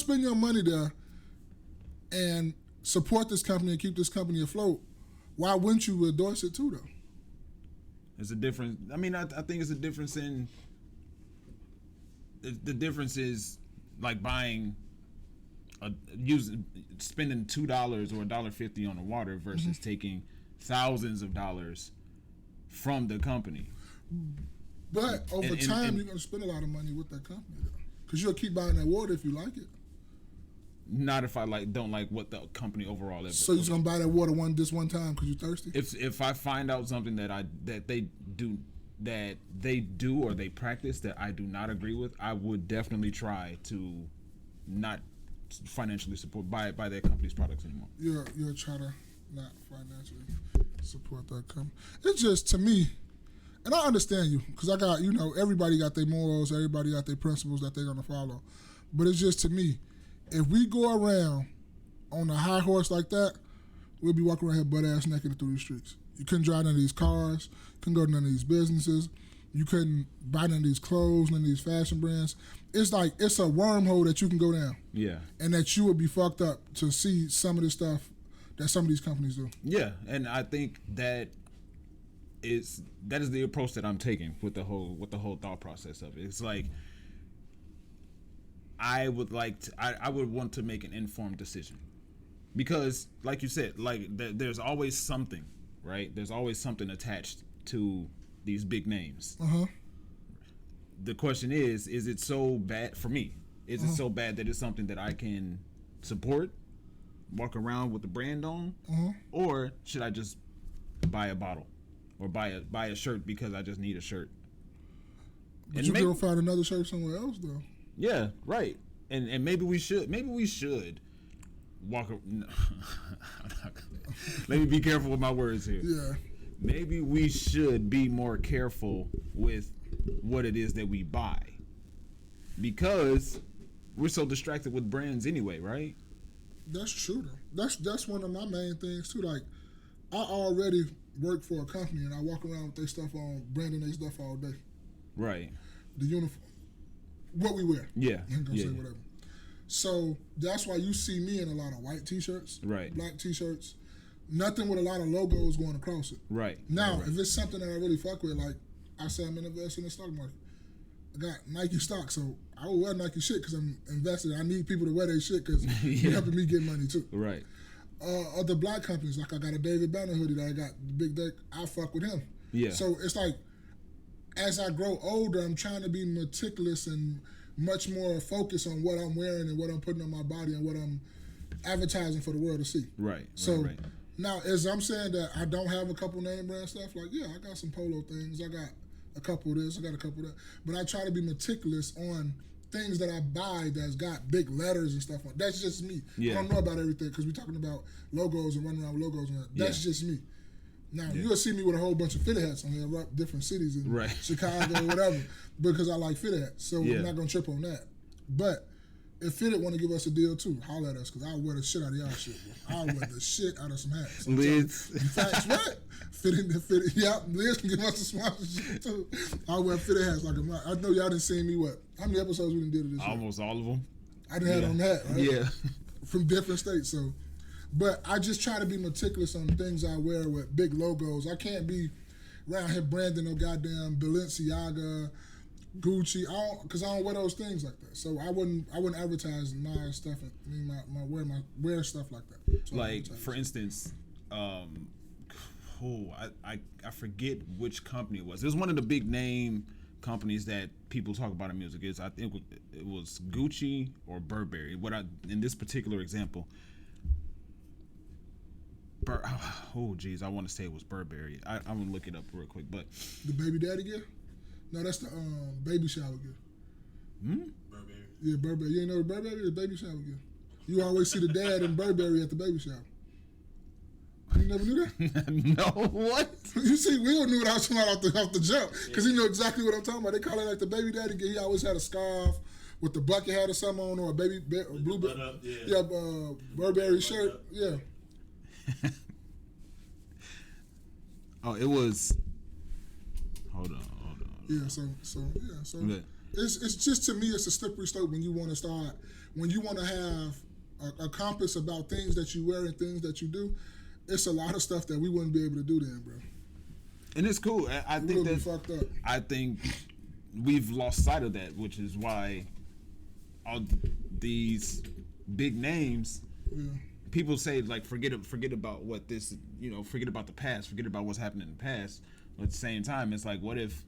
spend your money there and support this company and keep this company afloat, why wouldn't you endorse it too, though? It's a difference. I mean, I think it's a difference in. The difference is like buying, spending $2 or $1.50 on the water versus taking thousands of dollars from the company. But over time, you're going to spend a lot of money with that company, though, because you'll keep buying that water if you like it. Not if I don't like what the company overall is. So you're just gonna buy that water this one time because you're thirsty? If I find out something that they do or they practice that I do not agree with, I would definitely try to not financially buy their company's products anymore. You'll try to not financially support that company. It's just, to me, and I understand you, because I got, everybody got their morals, everybody got their principles that they're gonna follow. But it's just, to me, if we go around on a high horse like that, we'll be walking around here butt ass naked through the streets. You couldn't drive none of these cars, couldn't go to none of these businesses, you couldn't buy none of these clothes, none of these fashion brands. It's like, it's a wormhole that you can go down. Yeah. And that you would be fucked up to see some of this stuff that some of these companies do. Yeah, and I think that is the approach that I'm taking with the whole thought process of it. It's like, I would want to make an informed decision, because, like you said, there's always something, right? There's always something attached to these big names. The question is it so bad for me? Is it so bad that it's something that I can support, walk around with the brand on, or should I just buy a bottle or buy a shirt because I just need a shirt? But and you can go find another shirt somewhere else, though. Yeah, right. And maybe we should walk. Let me be careful with my words here. Yeah. Maybe we should be more careful with what it is that we buy, because we're so distracted with brands anyway, right? That's true, though. That's one of my main things too. Like, I already work for a company and I walk around with their stuff on, branding their stuff all day. Right. The uniform. What we wear. Yeah. I ain't gonna say whatever. So that's why you see me in a lot of white t-shirts, right, black t-shirts, nothing with a lot of logos going across it. Right. Now, right. If it's something that I really fuck with, like I said, I'm investing in the stock market. I got Nike stock, so I will wear Nike shit because I'm invested. I need people to wear their shit because they're helping me get money too. Right. Other black companies, like I got a David Banner hoodie that I got, the big deck, I fuck with him. Yeah. So it's like, as I grow older, I'm trying to be meticulous and much more focused on what I'm wearing and what I'm putting on my body and what I'm advertising for the world to see. Right. So right. now, as I'm saying that I don't have a couple name brand stuff, like, yeah, I got some polo things, I got a couple of this, I got a couple of that, but I try to be meticulous on things that I buy that's got big letters and stuff on. That's just me. Yeah. I don't know about everything because we're talking about logos and running around with logos and that. That's just me. Now, you'll see me with a whole bunch of fitted hats on here, right? Different cities in Chicago or whatever, because I like fitted hats. So I'm not going to trip on that. But if Fitted want to give us a deal too, holler at us, because I'll wear the shit out of y'all shit. I'll wear the shit out of some hats. Liz. Facts, right? Fitted. Yeah, Liz can give us a sponsorship too. I'll wear fitted hats like I know y'all didn't see me, how many episodes we done did of this Almost all of them. I done had on that, right? Yeah. From different states, so. But I just try to be meticulous on the things I wear with big logos. I can't be around here branding no goddamn Balenciaga, Gucci, because I don't wear those things like that. So I wouldn't advertise my stuff. My wear stuff like that. So like for instance, I forget which company it was. It was one of the big name companies that people talk about in music. I think it was Gucci or Burberry. In this particular example. Oh geez, I want to say it was Burberry. I'm gonna look it up real quick. But the baby daddy gift? No, that's the baby shower gift. Burberry. Yeah, Burberry. You ain't know the Burberry is baby shower gift. You always see the dad in Burberry at the baby shower. You never knew that? No, what? You see, Will knew what I was talking about off the jump because he knew exactly what I'm talking about. They call it like the baby daddy gift. He always had a scarf with the bucket hat or something on, or a blue Burberry shirt. Yeah. Oh, it was. Hold on. Yeah, so. it's just, to me, it's a slippery slope when you want to have a compass about things that you wear and things that you do. It's a lot of stuff that we wouldn't be able to do then, bro. And it's cool. I think that fucked up. I think we've lost sight of that, which is why all these big names. Yeah. People say like forget about what this, forget about the past, forget about what's happened in the past. But at the same time, it's like, what if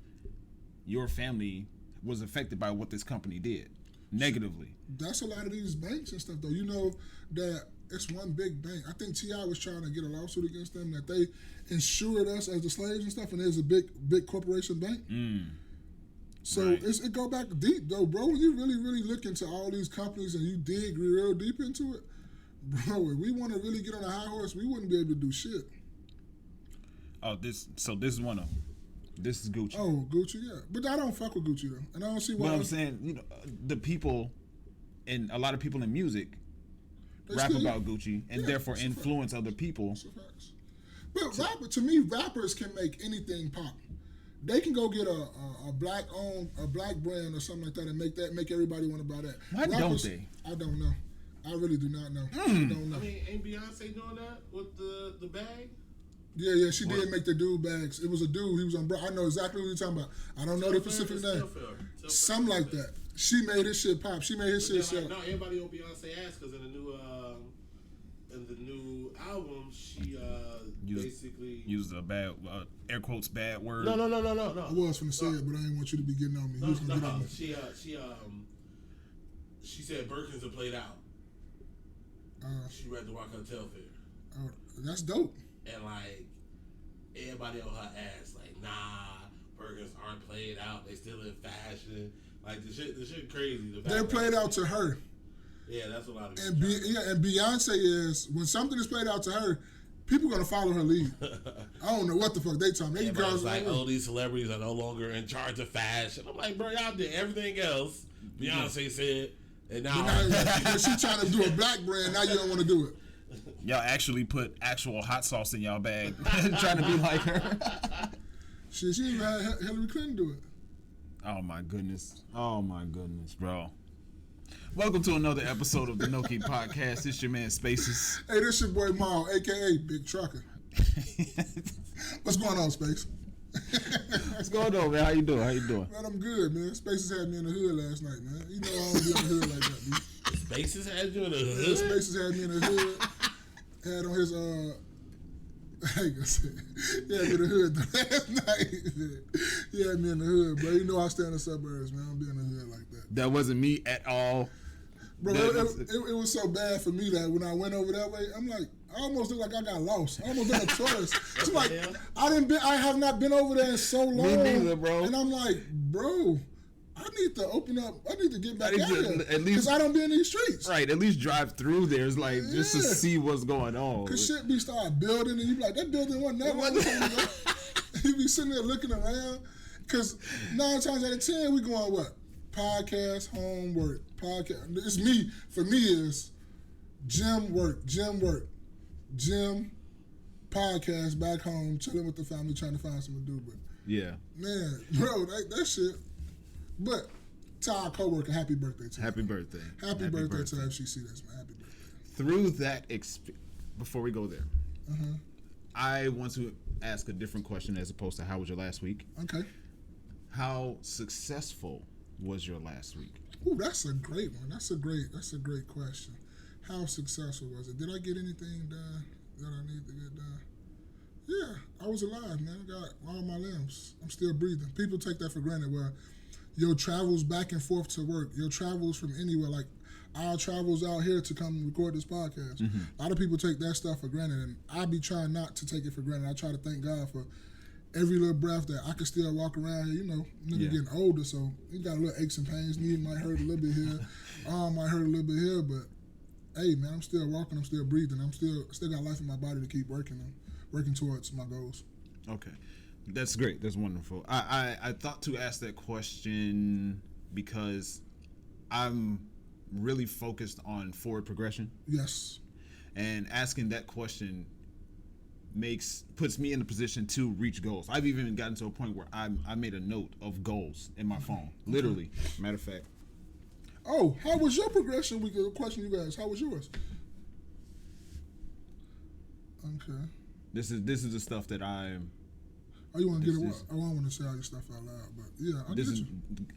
your family was affected by what this company did negatively? That's a lot of these banks and stuff, though. You know that it's one big bank. I think T.I. was trying to get a lawsuit against them that they insured us as the slaves and stuff, and there's a big corporation bank. So right. it go back deep, though, bro. When you really, really look into all these companies and you dig real deep into it, bro, if we want to really get on a high horse, we wouldn't be able to do shit. Oh, this is one of them. This is Gucci. Oh, Gucci, yeah. But I don't fuck with Gucci, though. And I don't see why. What I'm saying, the people, and a lot of people in music rap still, about Gucci and therefore influence other people. But to me, rappers can make anything pop. They can go get a black brand or something like that and make everybody want to buy that. Why don't they? I don't know. I really do not know. I don't know. I mean, ain't Beyonce doing that with the bag? Yeah, she did make the dude bags. It was a dude. He was on. I know exactly what you're talking about. I don't know the specific name. Something like that. She made his shit pop. She made his shit sell. No, everybody on Beyonce ass because in the new album, she basically used a bad air quotes bad word. No. I was finna say it, but I didn't want you to be getting on me. No. She said Birkins are played out. She read the Walk Hotel Fair. Oh, that's dope. And like everybody on her ass, like, nah, Birkins aren't played out. They still in fashion. Like the shit crazy. They're played out to her. Yeah, that's a lot of. And Beyonce is, when something is played out to her, people gonna follow her lead. I don't know what the fuck they talking. They girls like, these celebrities are no longer in charge of fashion. I'm like, bro, y'all did everything else. Beyonce said, and now she trying to do a black brand. Now you don't want to do it. Y'all actually put actual hot sauce in y'all bag, trying to be like her. She even had Hillary Clinton do it. Oh my goodness, bro. Welcome to another episode of the KNoWKi podcast. It's your man Spaces. Hey, this your boy Maul, aka Big Trucker. What's going on, Space? What's going on, man? How you doing? Man, I'm good, man. Spaces had me in the hood last night, man. You know I don't be in the hood like that, dude. Spaces had you in the hood? Spaces had me in the hood. Had on his I ain't gonna say it. He had me in the hood last night. He had me in the hood, bro. You know I stay in the suburbs, man. I don't be in the hood like that. That wasn't me at all. Bro, it was so bad for me that when I went over that way, I'm like, I almost look like I got lost. I almost been a tourist. It's like I have not been over there in so long. Me neither, bro. And I'm like, bro, I need to open up. I need to get back out here at least, because I don't be in these streets. Right, at least drive through there, like just to see what's going on. Cause shit be start building, and you be like, that building wasn't that long ago. You be sitting there looking around, cause 9 times out of 10 we going what? Podcast, homework, podcast. It's me. For me, is gym, podcast, back home, chilling with the family, trying to find something to do. But yeah, man, bro, that shit. But tell our coworker, happy birthday to happy her. birthday. Happy birthday to her if she see this, man. Happy birthday. Through that before we go there, I want to ask a different question as opposed to how was your last week? Okay. How successful was your last week? Ooh, that's a great one. That's a great question. How successful was it? Did I get anything done that I need to get done? Yeah, I was alive, man. I got all my limbs. I'm still breathing. People take that for granted. Where your travels back and forth to work, your travels from anywhere, like our travels out here to come record this podcast. A lot of people take that stuff for granted, and I be trying not to take it for granted. I try to thank God for every little breath that I can still walk around here. You know, nigga getting older, so you got a little aches and pains. Knee might hurt a little bit here, arm might hurt a little bit here, but hey, man, I'm still walking. I'm still breathing. I'm still got life in my body to keep working towards my goals. Okay, that's great. That's wonderful. I thought to ask that question because I'm really focused on forward progression. Yes. And asking that question puts me in a position to reach goals. I've even gotten to a point where I made a note of goals in my phone, literally. Matter of fact. Oh, how was your progression week? The question you asked, how was yours? Okay. This is the stuff that I'm. Oh, you want to get it? I don't want to say all your stuff out loud, but yeah,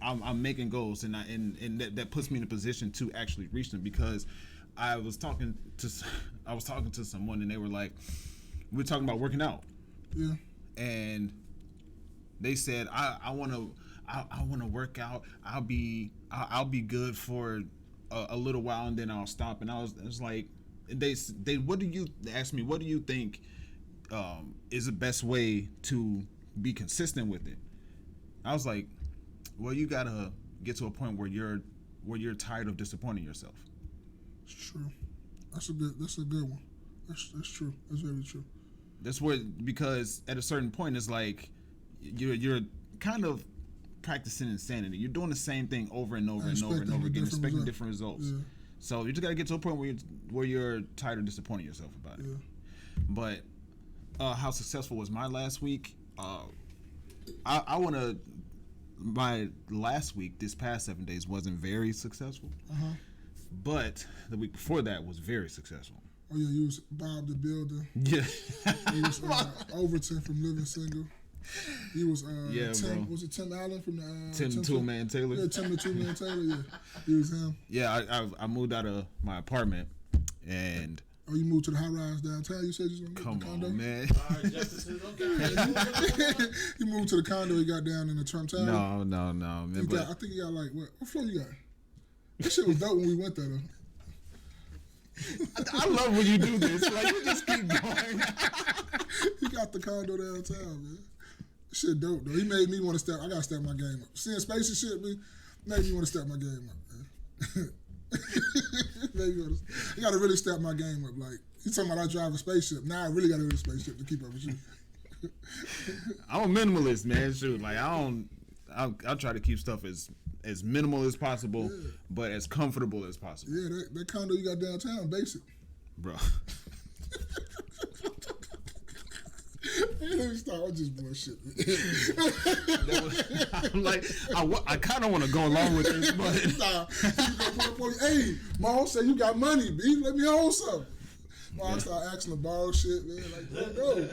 I'm making goals, and that puts me in a position to actually reach them, because I was talking to someone, and they were like, we're talking about working out, yeah, and they said I want to work out. I'll be good for a little while, and then I'll stop. And I was like, they asked me, what do you think is the best way to be consistent with it? I was like, well, you gotta get to a point where you're tired of disappointing yourself. It's true. That's a good one. That's true. That's very true. That's where, because at a certain point, it's like you're kind of practicing insanity. You're doing the same thing over and over and over and over again, expecting different results. Yeah. So you just gotta get to a point where you're tired of disappointing yourself about it. Yeah. But how successful was my last week? I want to. My last week, this past 7 days, wasn't very successful. But the week before that was very successful. Oh yeah, you was Bob the Builder. Yeah. You was Overton from Living Single. He was yeah, Tim. bro. Was it Tim Allen from the Tim the Tool Man Taylor? Yeah, Tim the Tool Man Taylor. Yeah, he was him. Yeah, I moved out of my apartment, and oh, you moved to the high rise downtown. You said you was gonna get the condo. Come on, man. All right, Justice is okay. You moved to the condo. He got down in the Trump Tower. No, man. I think he got like what floor you got? That shit was dope when we went there though. I love when you do this. Like, you just keep going. He got the condo downtown, man. Shit dope though. He made me want to step. I gotta step my game up. Seeing space and shit, made me want to step my game up, man. I gotta really step my game up. Like, you talking about I drive a spaceship. Now I really gotta do a spaceship to keep up with you. I'm a minimalist, man. Shoot, like I'll try to keep stuff as minimal as possible, but as comfortable as possible. Yeah, that condo you got downtown, basic, bro. Hey, let me stop. I'm just bullshit. I'm like, I kind of want to go along with this, but hey, Mom said you got money, B. Let me hold something. Mom started asking to borrow shit, man. Like, no,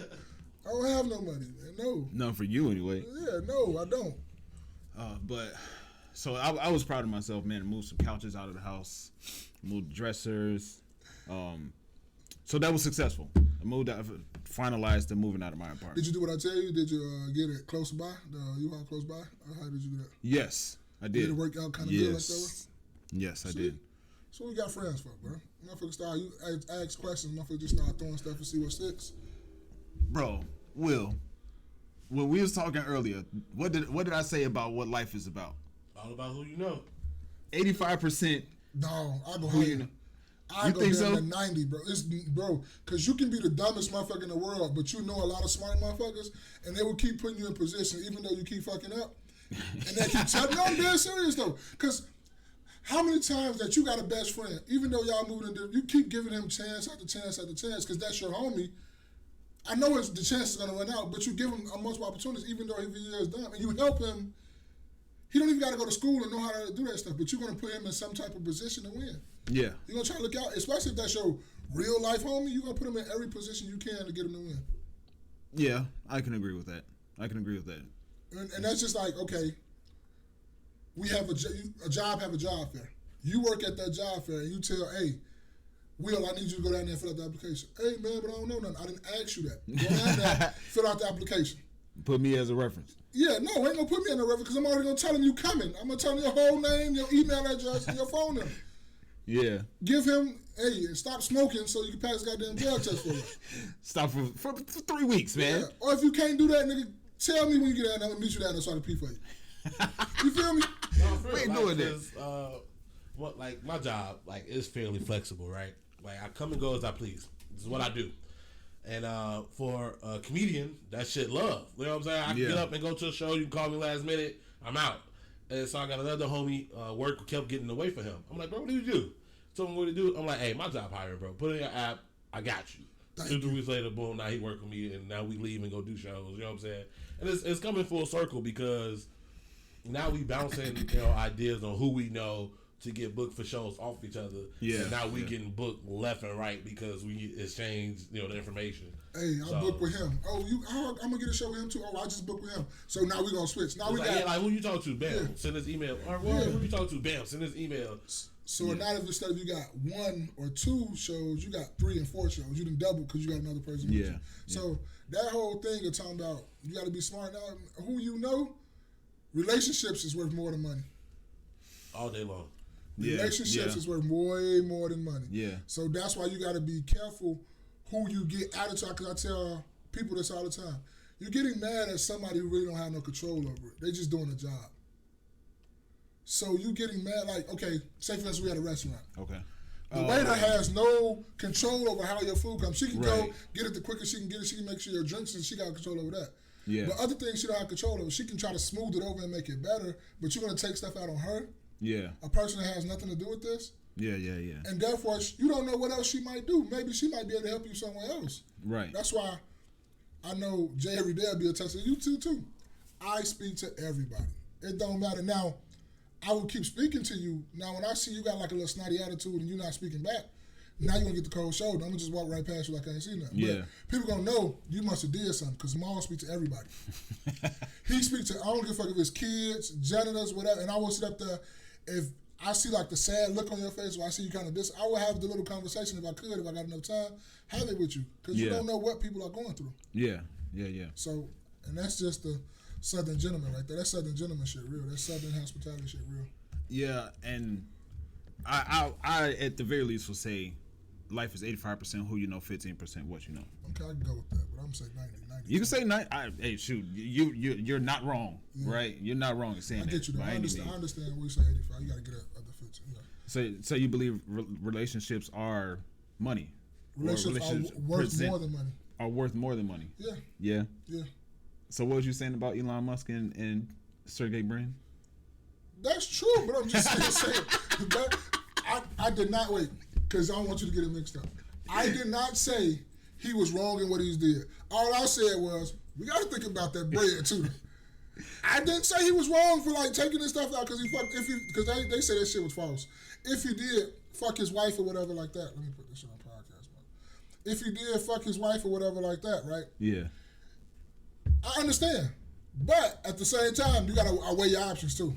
I don't have no money, man. No. None for you, anyway. Yeah, no, I don't. But so I was proud of myself, man. I moved some couches out of the house, moved dressers. So that was successful. I finalized the moving out of my apartment. Did you do what I tell you? Did you get it close by? The U-Haul close by? How did you do that? Yes, I did. Did it work out kind of good like that? Yes, I did. So what we got friends for, bro? Motherfucker start, you ask questions, motherfucker just start throwing stuff and see what sticks. Bro, Will, when we was talking earlier, what did I say about what life is about? All about who you know. 85%. No, I go who higher. You know. I go down to 90, bro. Because you can be the dumbest motherfucker in the world, but you know a lot of smart motherfuckers, and they will keep putting you in position even though you keep fucking up. And they keep telling you, I'm being serious though. Because how many times that you got a best friend, even though y'all moving in, you keep giving him chance after chance after chance, because that's your homie. I know the chance is going to run out, but you give him multiple opportunities, even though he is dumb, and you help him. He don't even got to go to school and know how to do that stuff, but you're going to put him in some type of position to win. Yeah. You're going to try to look out, especially if that's your real life homie, you're going to put him in every position you can to get him to win. Yeah, I can agree with that. And that's just like, okay, we have a job fair. You work at that job fair and you tell, hey, Will, I need you to go down there and fill out the application. Hey, man, but I don't know nothing. I didn't ask you that. Go down there, fill out the application. Put me as a reference. Yeah, no, ain't gonna put me in a reference because I'm already gonna tell him you coming. I'm gonna tell him your whole name, your email address, and your phone number. Yeah. Give him, hey, stop smoking so you can pass the goddamn drug test for you. Stop for 3 weeks, man. Yeah. Or if you can't do that, nigga, tell me when you get down there. I'm gonna meet you down there so I can pee for you. You feel me? No, we ain't doing this. What, like, my job, like, is fairly flexible, right? Like, I come and go as I please. This is what I do. And for a comedian, that shit love. You know what I'm saying? I can get up and go to a show. You can call me last minute. I'm out. And so I got another homie, work kept getting away from him. I'm like, bro, what do you do? Told me what to do. I'm like, hey, my job hiring, bro. Put it in your app. I got you. 2 weeks later, boom, now he work with me, and now we leave and go do shows. You know what I'm saying? And it's coming full circle because now we bouncing ideas on who we know to get booked for shows off each other. Yeah. And now we getting booked left and right because we exchange the information. Hey, I booked with him. I'm gonna get a show with him too. Oh, I just booked with him. So now we gonna switch. Now we got like who you talk to? Bam, send this email. Or who you talk to? Bam, send this email. So now instead of you got 1 or 2 shows, you got 3 and 4 shows. You done double because you got another person. Yeah. So that whole thing of talking about you got to be smart now. Who you know, relationships is worth more than money. All day long. Relationships is worth way more than money. Yeah. So that's why you got to be careful who you get out of time. Because I tell people this all the time. You're getting mad at somebody who really don't have no control over it. They're just doing a job. So you getting mad, like, okay, say for instance we at a restaurant. Okay. The waiter has no control over how your food comes. She can go get it the quickest she can get it. She can make sure your drinks, and she got control over that. Yeah. But other things she don't have control over. She can try to smooth it over and make it better, but you're going to take stuff out on her? Yeah. A person that has nothing to do with this? Yeah. And therefore, you don't know what else she might do. Maybe she might be able to help you somewhere else. Right. That's why I know Jay every day will be a text. You too. I speak to everybody. It don't matter. Now, I will keep speaking to you. Now, when I see you got like a little snotty attitude and you're not speaking back, now you're going to get the cold shoulder. I'm going to just walk right past you like I ain't seen nothing. Yeah. But people going to know you must have did something because Maul speaks to everybody. He speaks to, I don't give a fuck if it's kids, janitors, whatever, and I will sit up there. If I see like the sad look on your face or I see you kind of this, I will have the little conversation if I could, if I got enough time, have it with you because you don't know what people are going through. Yeah. So, and that's just the Southern gentleman right there. That Southern gentleman shit real. That Southern hospitality shit real. Yeah, and I at the very least will say life is 85% who you know, 15% what you know. Okay, I can go with that, but I'm saying 90. You can say 90. Hey, shoot, you're not wrong, right? You're not wrong in saying that. I get you though. I understand when you say 85. You got to get up other 15. Yeah. So you believe relationships are money? Relationships are worth more than money. Are worth more than money. Yeah. So what was you saying about Elon Musk and Sergey Brin? That's true, but I'm just saying. I did not wait because I don't want you to get it mixed up. I did not say he was wrong in what he did. All I said was we got to think about that bread too. I didn't say he was wrong for like taking his stuff out because he fucked. Because they say that shit was false. If he did fuck his wife or whatever like that, let me put this shit on podcast. If he did fuck his wife or whatever like that, right? Yeah. I understand, but at the same time, you got to weigh your options too.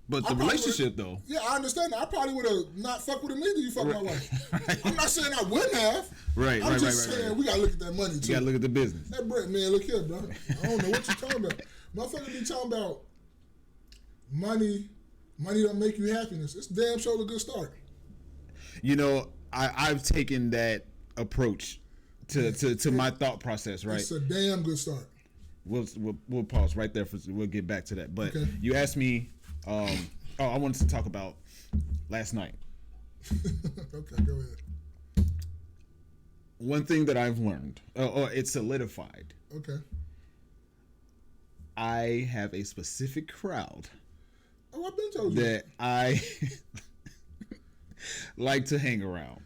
But the relationship, though. Yeah, I understand that. I probably would have not fucked with him either. You fucked my wife. Right. I'm not saying I wouldn't have. I'm just saying we got to look at that money, too. You got to look at the business. That bread, man, look here, bro. I don't know what you're talking about. Motherfucker be talking about money don't make you happiness. It's damn sure a good start. You know, I've taken that approach to my thought process, right? It's a damn good start. We'll pause right there. We'll get back to that. But you asked me... I wanted to talk about last night. Okay, go ahead. One thing that I've learned, or it's solidified. Okay. I have a specific crowd. Oh, I've been told you that I like to hang around.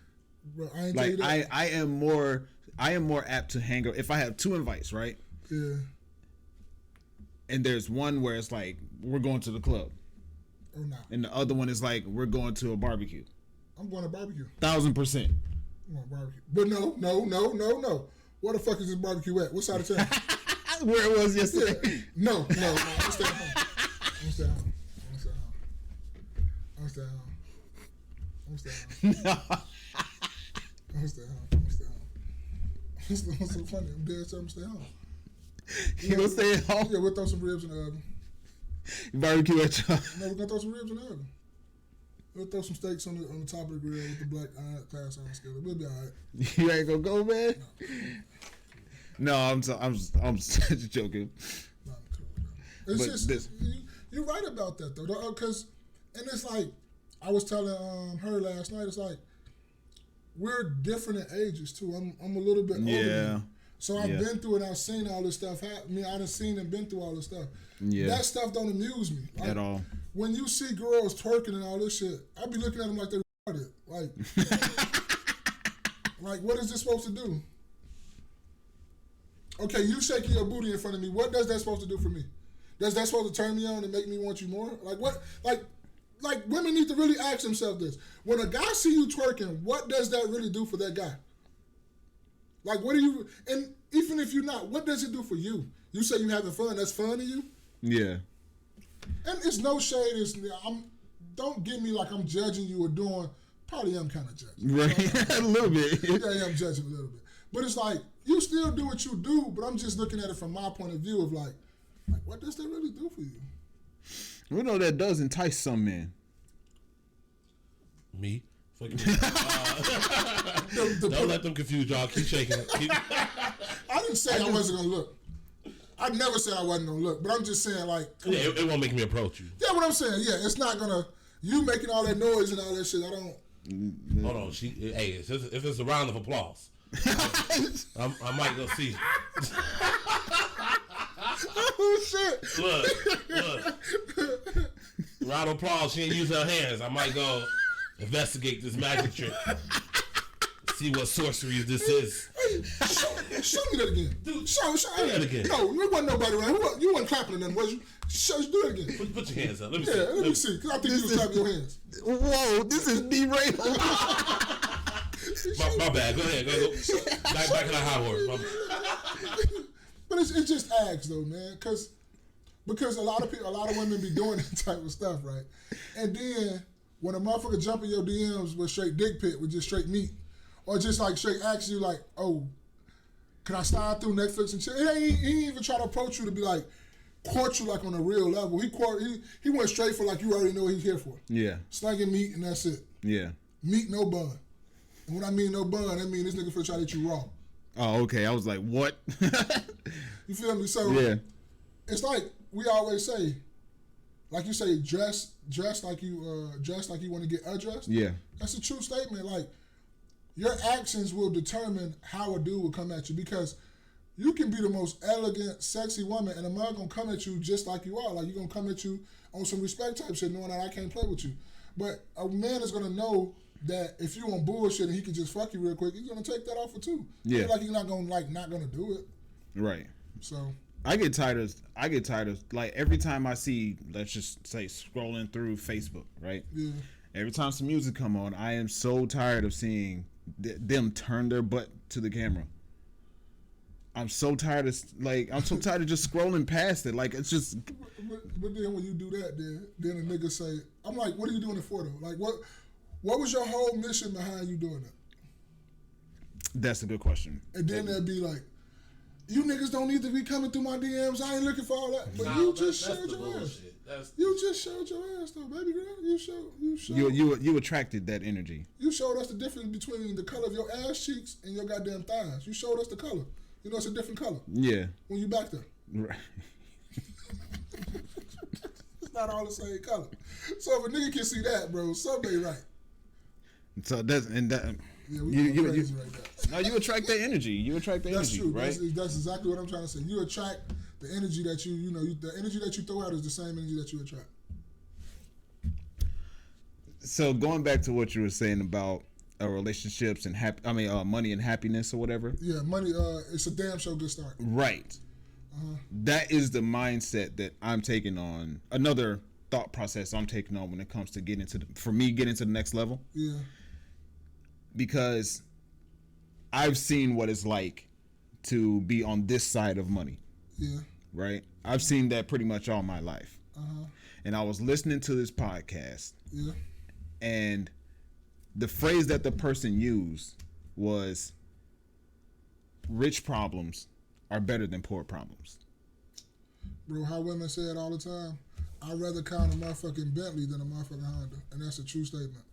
Bro, I ain't tell you that. I am more apt to hang out if I have 2 invites, right? Yeah. And there's one where it's like we're going to the club. Oh, no. And the other one is like we're going to a barbecue. I'm going to barbecue. 1,000%. I'm going to barbecue. But no. Where the fuck is this barbecue at? What side of town? Where it was yesterday. Yeah. No. I'm staying home. I'm staying home. I'm staying home. What's so funny? I'm dead, so I'm staying home. You gonna stay at home? Yeah, we'll throw some ribs in the oven. Barbecue at y'all? No, we're gonna throw some ribs in the oven. We'll throw some steaks on the top of the grill with the black class iron skillet. We'll be all right. You ain't gonna go, man? No, I'm just joking. No, I'm cool. It's just you're right about that though, because and it's like I was telling her last night. It's like we're different in ages too. I'm a little bit older than you. So I've been through it. I've seen all this stuff happen. I done seen and been through all this stuff. Yeah. That stuff don't amuse me at all. When you see girls twerking and all this shit, I be looking at them like they're like, like, what is this supposed to do? Okay, you shaking your booty in front of me. What does that supposed to do for me? Does that supposed to turn me on and make me want you more? Like what? Like women need to really ask themselves this. When a guy see you twerking, what does that really do for that guy? Like, what do you? And even if you're not, what does it do for you? You say you having fun. That's fun to you? Yeah. And it's no shade. Don't get me like I'm judging you or doing. Probably am kind of judging. Right. A little bit. Yeah, I am judging a little bit. But it's like, you still do what you do, but I'm just looking at it from my point of view of like what does that really do for you? We know that does entice some men. Me? Fuck you. Don't let them confuse y'all. Keep shaking it. I didn't say I wasn't going to look. I never said I wasn't going to look, but I'm just saying like... Yeah, it won't make me approach you. Yeah, what I'm saying, yeah, it's not going to... You making all that noise and all that shit, I don't... Hold on. Hey, if it's a round of applause, I might go see. Oh, shit. Look. Round of applause. She ain't use her hands. I might go investigate this magic trick. See what sorcery this is. Hey, show me that again. Dude, show me that again. No, there wasn't nobody around. You wasn't clapping at them, was you? Do it again. Put your hands up. Let me see. Yeah, let me see. Because I think you was clapping your hands. Whoa, this is derailed. my bad. Go ahead. Go. Back in the high horse. But it's just acts though, man. Because a lot of women be doing that type of stuff, right? And then when a motherfucker jump in your DMs with straight dick pic, with just straight meat, or just like straight ask you like, oh, can I slide through Netflix and shit? He ain't even try to approach you to be like, court you like on a real level. He went straight for like you already know what he's here for. Yeah. Slanging meat and that's it. Yeah. Meat, no bun. And when I mean no bun, I mean this nigga finna try to eat you raw. Oh, okay. I was like, what? You feel me? So yeah. It's like we always say, like you say, dress like you want to get undressed. Yeah. That's a true statement. Like your actions will determine how a dude will come at you, because you can be the most elegant, sexy woman, and a man gonna come at you just like you are. Like, you're gonna come at you on some respect type shit, knowing that I can't play with you. But a man is gonna know that if you on bullshit and he can just fuck you real quick, he's gonna take that offer too. Yeah. Like he's not gonna do it. Right. So I get tired of like every time I see, let's just say, scrolling through Facebook, right? Yeah. Every time some music come on, I am so tired of seeing them turn their butt to the camera. I'm so tired of just scrolling past it. Like, it's just. But then when you do that, then a nigga say, I'm like, what are you doing it for though? Like, what was your whole mission behind you doing that? That's a good question. And then they'll be like, you niggas don't need to be coming through my DMs. I ain't looking for all that. But you just showed your ass. You just showed your ass though, baby girl. You showed. You attracted that energy. You showed us the difference between the color of your ass cheeks and your goddamn thighs. You showed us the color. You know it's a different color. Yeah. When you back there. Right. It's not all the same color. So if a nigga can see that, bro, something ain't right. So that's Yeah, we crazy right now. No, you attract that energy. You attract the That's energy, true. right? That's exactly what I'm trying to say. You attract the energy that the energy that you throw out is the same energy that you attract. So going back to what you were saying about relationships and money and happiness or whatever. Yeah, money. It's a damn sure good start. Right. That is the mindset that I'm taking on. Another thought process I'm taking on when it comes to getting to the next level. Yeah. Because I've seen what it's like to be on this side of money. Yeah. Right? I've seen that pretty much all my life. And I was listening to this podcast. Yeah. And the phrase that the person used was, rich problems are better than poor problems. Bro, how women say it all the time, I'd rather count a motherfucking Bentley than a motherfucking Honda. And that's a true statement.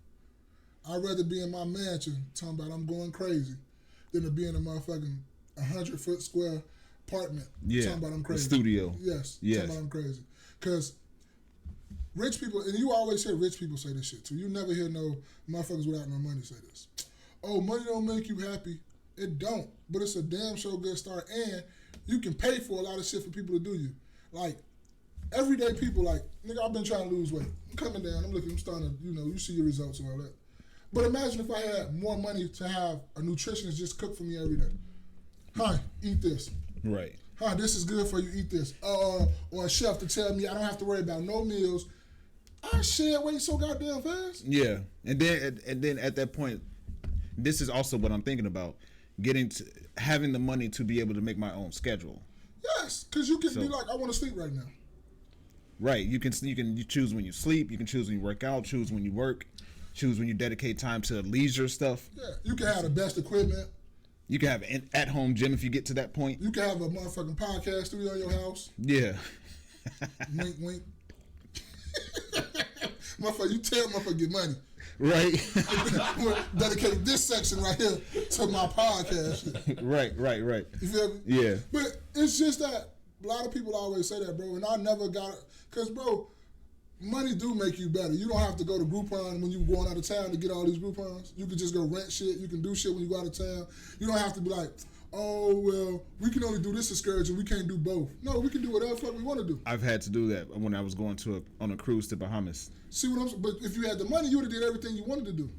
I'd rather be in my mansion talking about I'm going crazy than to be in a motherfucking 100-foot square apartment talking about I'm crazy. Studio. Yes. Talking about I'm crazy. Because rich people, and you always hear rich people say this shit too. You never hear no motherfuckers without no money say this. Oh, money don't make you happy. It don't. But it's a damn sure good start. And you can pay for a lot of shit for people to do you. Like, everyday people, like, nigga, I've been trying to lose weight. I'm coming down. I'm starting to, you see your results and all that. But imagine if I had more money to have a nutritionist just cook for me every day. Hi, eat this. Right. Hi, this is good for you, eat this. Or a chef to tell me I don't have to worry about no meals. I shed weight so goddamn fast. Yeah. And then at that point, this is also what I'm thinking about. Having the money to be able to make my own schedule. Yes, because you can be like, I want to sleep right now. Right. You choose when you sleep. You can choose when you work out. Choose when you work. Choose when you dedicate time to leisure stuff. Yeah. You can have the best equipment. You can have an at-home gym if you get to that point. You can have a motherfucking podcast studio in your house. Yeah. Wink, wink. Motherfucker, you tell motherfucker get money. Right. Dedicate this section right here to my podcast. Right. You feel me? Yeah. But it's just that a lot of people always say that, bro, and I never got it. Because, bro, money do make you better. You don't have to go to Groupon when you're going out of town to get all these Groupons. You can just go rent shit. You can do shit when you go out of town. You don't have to be like, oh, well, we can only do this excursion. We can't do both. No, we can do whatever the fuck we want to do. I've had to do that when I was going on a cruise to Bahamas. See what I'm saying? But if you had the money, you would have did everything you wanted to do.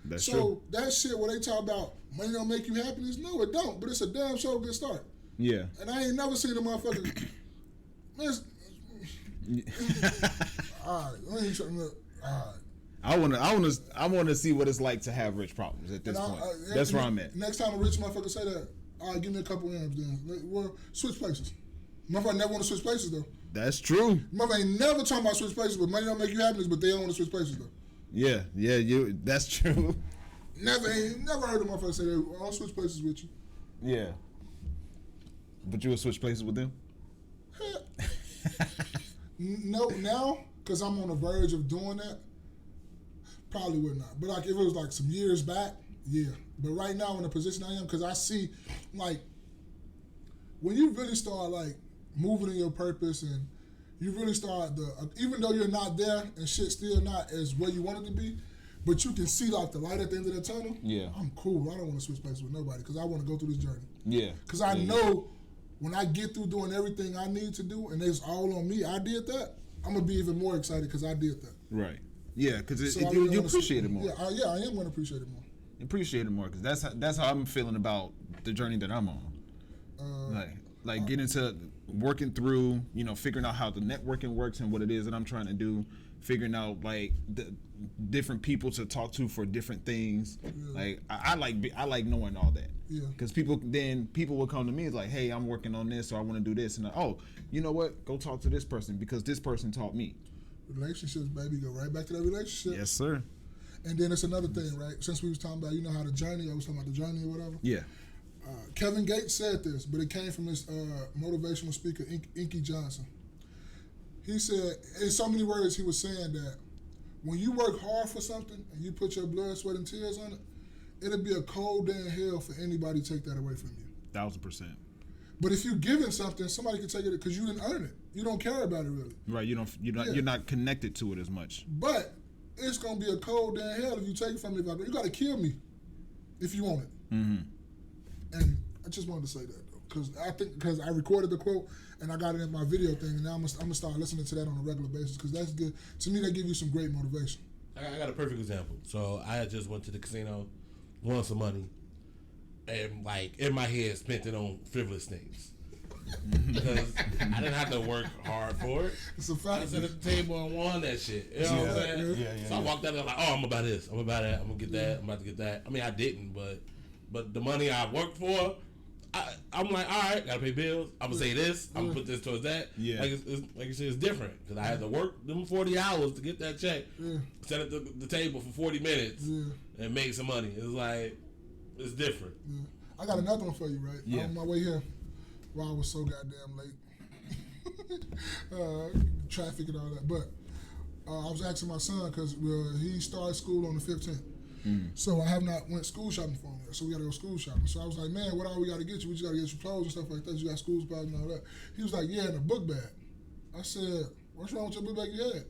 That's true. So that shit where they talk about money don't make you happiness, no, it don't. But it's a damn sure good start. Yeah. And I ain't never seen a motherfucker. All right, I ain't trying to. All right. I wanna see what it's like to have rich problems at this point. That's where I'm at. Next time a rich motherfucker say that, all right, give me a couple M's then. Well, switch places. Motherfucker never want to switch places though. That's true. Motherfucker ain't never talking about switch places, but money don't make you happiness, but they don't want to switch places though. Yeah, that's true. Never heard a motherfucker say that. I'll switch places with you. Yeah. But you would switch places with them? No, now, because I'm on the verge of doing that, probably would not. But like if it was like some years back, yeah. But right now in the position I am, because I see, like, when you really start like moving in your purpose and you really start even though you're not there and shit still not as where you want it to be, but you can see like the light at the end of the tunnel. Yeah. I'm cool. I don't want to switch places with nobody because I want to go through this journey. Yeah. Because I know when I get through doing everything I need to do and it's all on me, I did that, I'm going to be even more excited because I did that. Right. Yeah, because you appreciate it more. Yeah, I am going to appreciate it more. Appreciate it more because that's how I'm feeling about the journey that I'm on. Like getting to working through, figuring out how the networking works and what it is that I'm trying to do, figuring out like the different people to talk to for different things. Yeah. Like I like knowing all that. Yeah. Because people will come to me it's like, hey, I'm working on this or I want to do this, and you know what? Go talk to this person because this person taught me. Relationships, baby, go right back to that relationship. Yes, sir. And then it's another thing, right? Since we was talking about, how the journey, I was talking about the journey or whatever. Yeah. Kevin Gates said this, but it came from this motivational speaker, Inky Johnson. He said, in so many words, he was saying that when you work hard for something and you put your blood, sweat, and tears on it, it'll be a cold day in hell for anybody to take that away from you. 1,000%. But if you're giving something, somebody can take it because you didn't earn it. You don't care about it really. Right. You're not connected to it as much. But it's gonna be a cold day in hell if you take it from me. You gotta kill me if you want it. Mm-hmm. And I just wanted to say that because I recorded the quote and I got it in my video thing, and now I'm gonna start listening to that on a regular basis because that's good. To me, that gives you some great motivation. I got a perfect example. So I just went to the casino, won some money, and like in my head spent it on frivolous things because I didn't have to work hard for it. It's a fact. I sat at the table and won that shit. You know what I'm saying? Yeah. So I walked out there like, oh, I'm about this, I'm about that, I'm gonna get that, I'm about to get that. I mean, I didn't, but the money I worked for, I'm like, all right, gotta pay bills. I'm gonna say this. I'm gonna put this towards that. Yeah. Like like you said, it's different because I had to work them 40 hours to get that check. Yeah. Sit at the table for 40 minutes and make some money. It's like it's different. Yeah. I got another one for you, right? Yeah. On my way here, while I was so goddamn late, traffic and all that. But I was asking my son because he started school on the 15th. So I have not went school shopping for him yet. So we got to go school shopping. So I was like, man, what all we got to get you? We just got to get you clothes and stuff like that. You got school supplies and all that. He was like, yeah, and a book bag. I said, what's wrong with your book bag you had?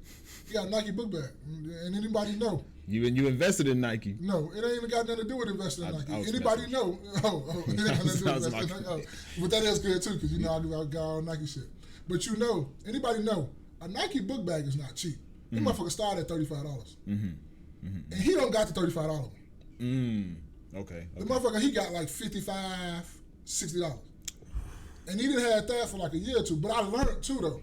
You got a Nike book bag. And anybody know? You invested in Nike. No, it ain't even got nothing to do with investing in Nike. Anybody know? Oh, it ain't got nothing to do with investing in Nike. Oh. But that is good too, because I got all Nike shit. But anybody know, a Nike book bag is not cheap. That motherfucker started at $35. And he don't don't got the $35 one. Okay. The motherfucker, he got like $55, $60. And he didn't have that for like a year or two. But I learned too, though.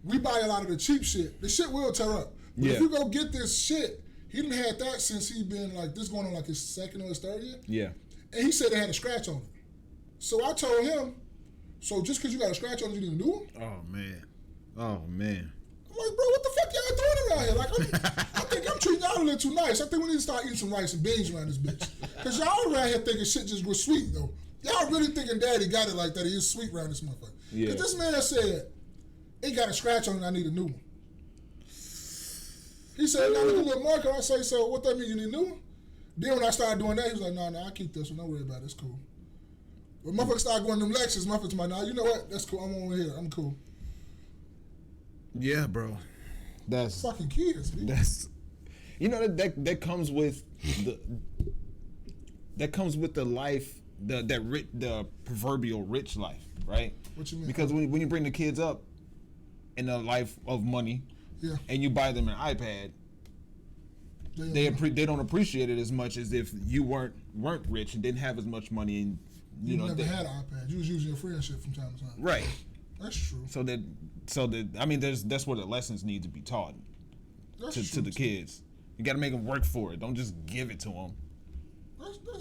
We buy a lot of the cheap shit. The shit will tear up. But if you go get this shit, he didn't have that since he been like, this going on like his second or his third year. Yeah. And he said it had a scratch on it. So I told him, so just because you got a scratch on it, you need a new one? Oh, man. I'm like, bro, what the fuck y'all doing around here? Like, I think I'm treating y'all a little too nice. I think we need to start eating some rice and beans around this bitch. Because y'all around here thinking shit just was sweet, though. Y'all really thinking daddy got it like that. He is sweet around this motherfucker. Yeah. Because this man said, it got a scratch on it, I need a new one. He said, now look at the little marker. I say, so what that mean, you need a new one? Then when I started doing that, he was like, nah, I'll keep this one. Don't worry about it. It's cool. When motherfuckers started going to them lectures, motherfuckers like, nah, you know what? That's cool. I'm over here. I'm cool. Yeah, bro. That's fucking kids, man. That's, you know, that comes with the life, the proverbial rich life, right? What you mean? Because when you bring the kids up in a life of money, and you buy them an iPad, they don't appreciate it as much as if you weren't rich and didn't have as much money, and you know, never had an iPad. You was using your friend shit from time to time. Right. That's true. So that I mean, that's where the lessons need to be taught to the kids. You got to make them work for it. Don't just give it to them.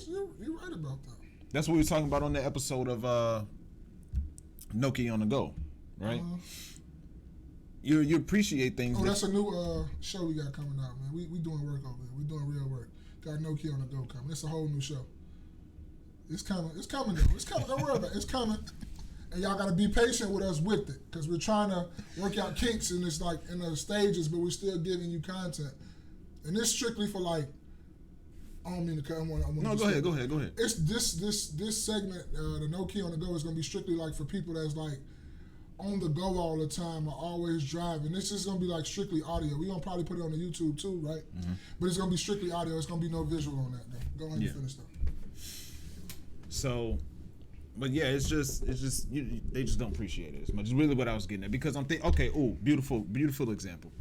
You're right about that. That's what we were talking about on the episode of KNoWKi on the Go, right? You appreciate things. Oh, that's a new show we got coming out, man. We doing work over here. We doing real work. Got KNoWKi on the Go coming. It's a whole new show. It's coming. It's coming though. It's coming. Don't worry about it. It's coming. And y'all gotta be patient with us with it, because we're trying to work out kinks in this, like, in the stages, but we're still giving you content. And it's strictly for, like, I don't mean to cut. No, go ahead. It's this segment, the KNoWKi on the Go, is gonna be strictly like for people that's like on the go all the time or always driving. This is gonna be like strictly audio. We're gonna probably put it on the YouTube too, right? Mm-hmm. But it's gonna be strictly audio. It's gonna be no visual on that though. Go ahead and finish though. So, but yeah, it's just they just don't appreciate it as much. It's really what I was getting at, because I'm thinking, okay, beautiful example.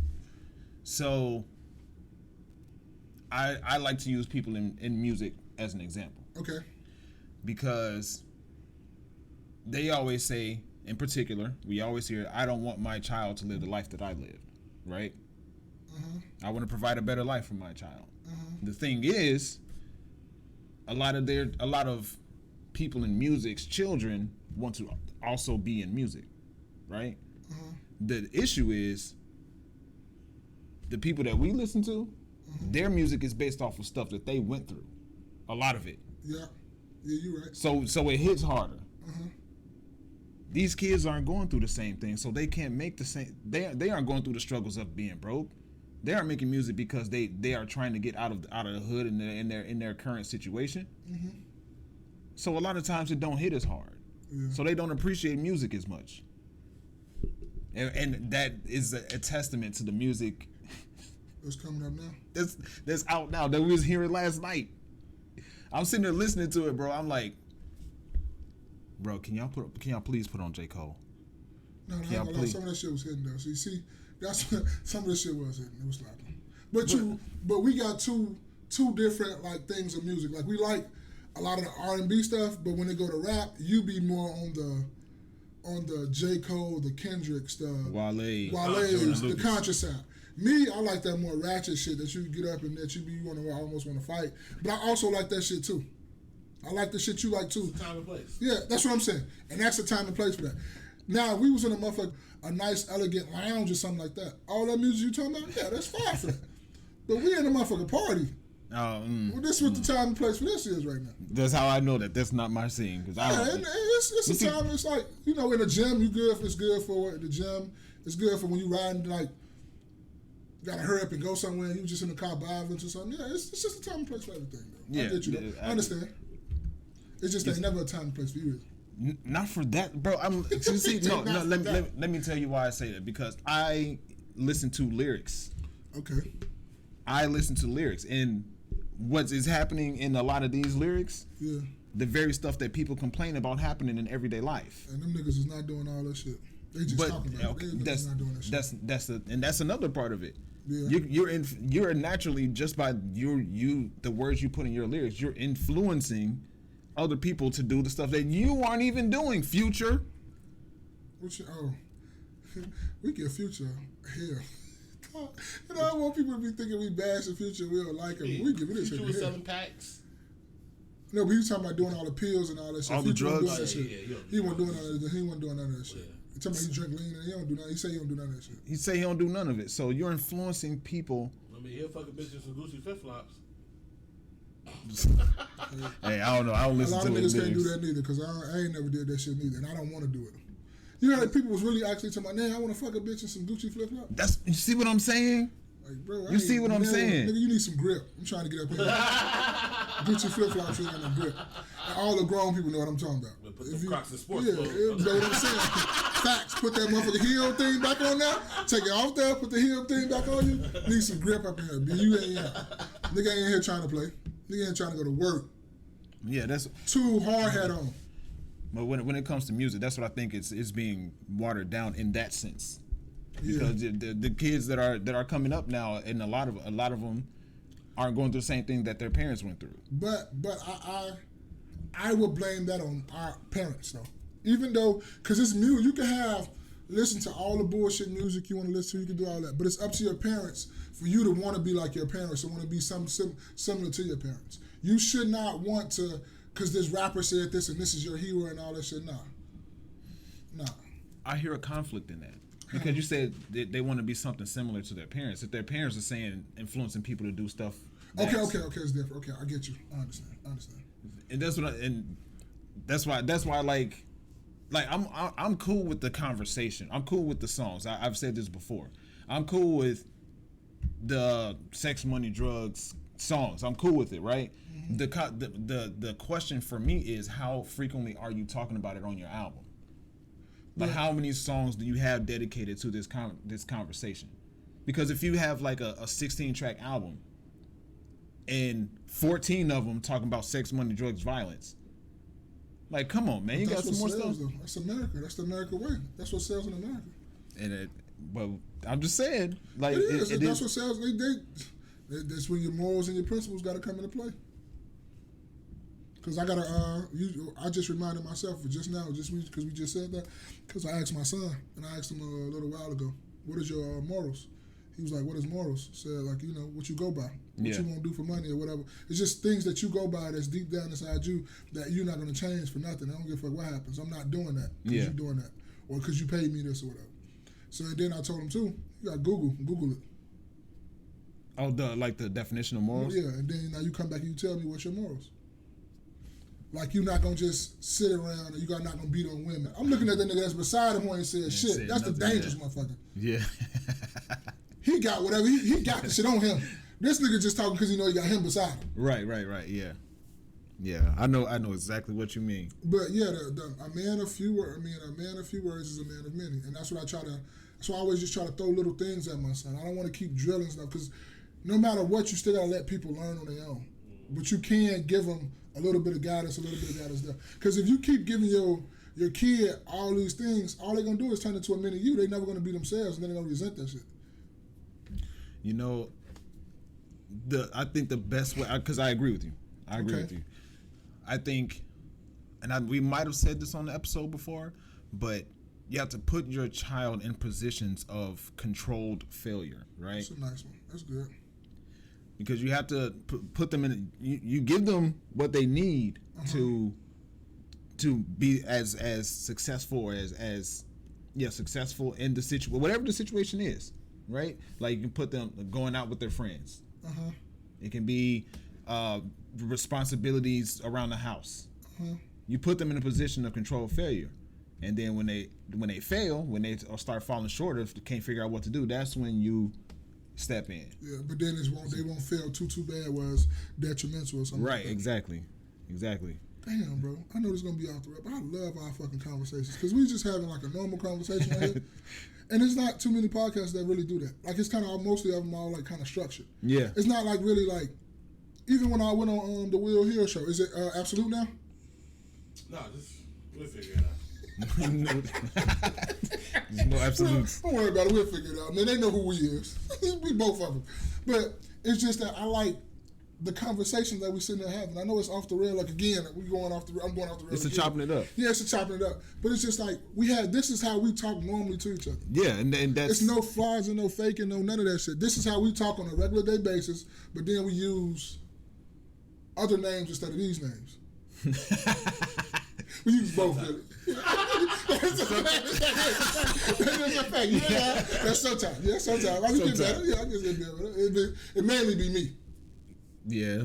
So, I like to use people in music as an example. Okay. Because they always say, in particular, we always hear, I don't want my child to live the life that I lived, right? I want to provide a better life for my child. The thing is, a lot of people in music's children want to also be in music, right? The issue is, the people that we listen to, their music is based off of stuff that they went through. A lot of it. Yeah, you're right. So it hits harder. These kids aren't going through the same thing, so they can't make the same. They aren't going through the struggles of being broke. They aren't making music because they are trying to get out of the hood in their current situation. So a lot of times it don't hit as hard. So they don't appreciate music as much. And that is a testament to the music that's coming up now. That's out now that we was hearing last night. I'm sitting there listening to it, bro. I'm like, bro, can y'all please put on J. Cole? No, some of that shit was hitting though. So you see, that's what, some of the shit was hitting. It was slapping. But we got two different like things of music. Like we like a lot of the R&B stuff, but when they go to rap, you be more on the J. Cole, the Kendrick stuff, Wale's, the conscious side. Me, I like that more ratchet shit that you get up and that you almost want to fight. But I also like that shit too. I like the shit you like too. It's a time and place. Yeah, that's what I'm saying. And that's the time and place for that. Now, if we was in a nice, elegant lounge or something like that, all that music you talking about, yeah, that's fine for that. But we in a motherfucking party. Well, this is what the time and place for this is right now. That's how I know that that's not my scene. Cause it's a time. It's like, you know, in the gym, it's good for it. The gym, it's good for when you riding, like, you gotta hurry up and go somewhere. You just in the car vibing or something. Yeah, it's just a time and place for everything, though. I get you, though. I understand. It's just ain't never a time and place for you. Not for that, bro. Let me tell you why I say that. Because I listen to lyrics. Okay. I listen to lyrics, and what is happening in a lot of these lyrics, the very stuff that people complain about happening in everyday life. And them niggas is not doing all that shit. They just talking about it. They not doing that shit. That's another part of it. Yeah. You're naturally, just by the words you put in your lyrics, you're influencing other people to do the stuff that you aren't even doing. Future. We get Future here. You know, I want people to be thinking we bash the Future. We don't like him. We give it this shit. Future was selling packs. No, but he was talking about doing all the pills and all that shit. All the drugs. He wasn't doing none of that. He wasn't doing none of that shit. He talking about he drink lean and he don't do nothing. He say he don't do none of that shit. He say he don't do none of it. So you're influencing people. I mean, he'll fuck a bitch in some Gucci flip flops. Hey, I don't know. I don't listen to those niggas. A lot of niggas can't do lyrics. that neither because I ain't never did that shit neither, and I don't want to do it. You know, like people was really actually talking about, I want to fuck a bitch in some Gucci flip flops. You see what I'm saying? Like, bro, you see what I'm saying? Nigga, you need some grip. I'm trying to get up here. Gucci flip flops ain't got no grip. And all the grown people know what I'm talking about. Put some Crocs in sports clothes. You know what I'm saying? Facts. Put that motherfucking heel thing back on there. Take it off there. Put the heel thing back on you. Need some grip up in here. You ain't here. Nigga ain't here trying to play. Nigga ain't trying to go to work. Yeah, that's too hard hat on. But when it comes to music, that's what I think it's being watered down in that sense. Because the kids that are coming up now, and a lot of them aren't going through the same thing that their parents went through. But I would blame that on our parents though. Even though, because it's music, you can listen to all the bullshit music you want to listen to, you can do all that. But it's up to your parents for you to want to be like your parents or want to be similar to your parents. You should not want to, because this rapper said this and this is your hero and all that shit. Nah. I hear a conflict in that. Because you said they want to be something similar to their parents. If their parents are saying influencing people to do stuff. Okay, it's different. Okay, I get you. I understand. And that's why like I'm cool with the conversation. I'm cool with the songs. I've said this before. I'm cool with the sex, money, drugs songs. I'm cool with it, right? Mm-hmm. The question for me is, how frequently are you talking about it on your album? Like, how many songs do you have dedicated to this conversation? Because if you have like a 16-track album and 14 of them talking about sex, money, drugs, violence, like, come on, man, you got some more stuff. That's America. That's the American way. That's what sells in America. But I'm just saying, like, that's what sells. That's when your morals and your principles got to come into play. Because I just reminded myself of just now, because we just said that. Because I asked my son, and I asked him a little while ago, what is your morals? He was like, what is morals? Said, like, what you go by. What you won't do for money or whatever. It's just things that you go by that's deep down inside you that you're not going to change for nothing. I don't give a fuck what happens. I'm not doing that because you're doing that. Or because you paid me this or whatever. So then I told him, too, you got to Google it. Oh, the definition of morals? Yeah, and then now you come back and you tell me what's your morals. Like, you're not going to just sit around and you're not going to beat on women. I'm looking at that nigga that's beside him when he said shit. That's the dangerous motherfucker. Yeah. He got whatever. He got the shit on him. This nigga just talking because he know he got him beside him. Right. Yeah. Yeah, I know exactly what you mean. But yeah, a man of few words. A man of few words is a man of many, and that's what I try to. So I always just try to throw little things at my son. I don't want to keep drilling stuff because no matter what, you still gotta let people learn on their own. But you can give them a little bit of guidance there. Because if you keep giving your kid all these things, all they're gonna do is turn into a mini you. They're never gonna be themselves, and then they're gonna resent that shit. I think the best way, because I agree with you. I think, and we might have said this on the episode before, but you have to put your child in positions of controlled failure, right? That's a nice one. That's good. Because you have to put them in. You give them what they need to be as successful or as successful in the situation, whatever the situation is, right? Like, you can put them going out with their friends. It can be responsibilities around the house. You put them in a position of controlled failure, and then when they fail, when they start falling short, if they can't figure out what to do, that's when you step in. Yeah, but then they won't fail too bad where it's detrimental or something. Right, like exactly. Damn, bro. I know this is going to be off the rip, but I love our fucking conversations because we just having like a normal conversation right here. And there's not too many podcasts that really do that. Like, it's kind of mostly of them all like kind of structured. Yeah. It's not like really like, even when I went on the Will Hill show, is it absolute now? No, we'll figure it out. There's no absolutes. Don't worry about it. We'll figure it out. Man, they know who we is. We both of them. But it's just that I like the conversation that we sitting there having. I know it's off the rail. Like, again, I'm going off the rail. It's a chopping it up. Yeah, it's a chopping it up. But it's just like, this is how we talk normally to each other. Yeah, and that's... It's no flaws and no faking, no none of that shit. This is how we talk on a regular day basis, but then we use other names instead of these names. We use both. That's a fact. Yeah, that's sometimes. Yeah, sometimes. I can get better. Yeah, I can get better. It mainly be me. Yeah.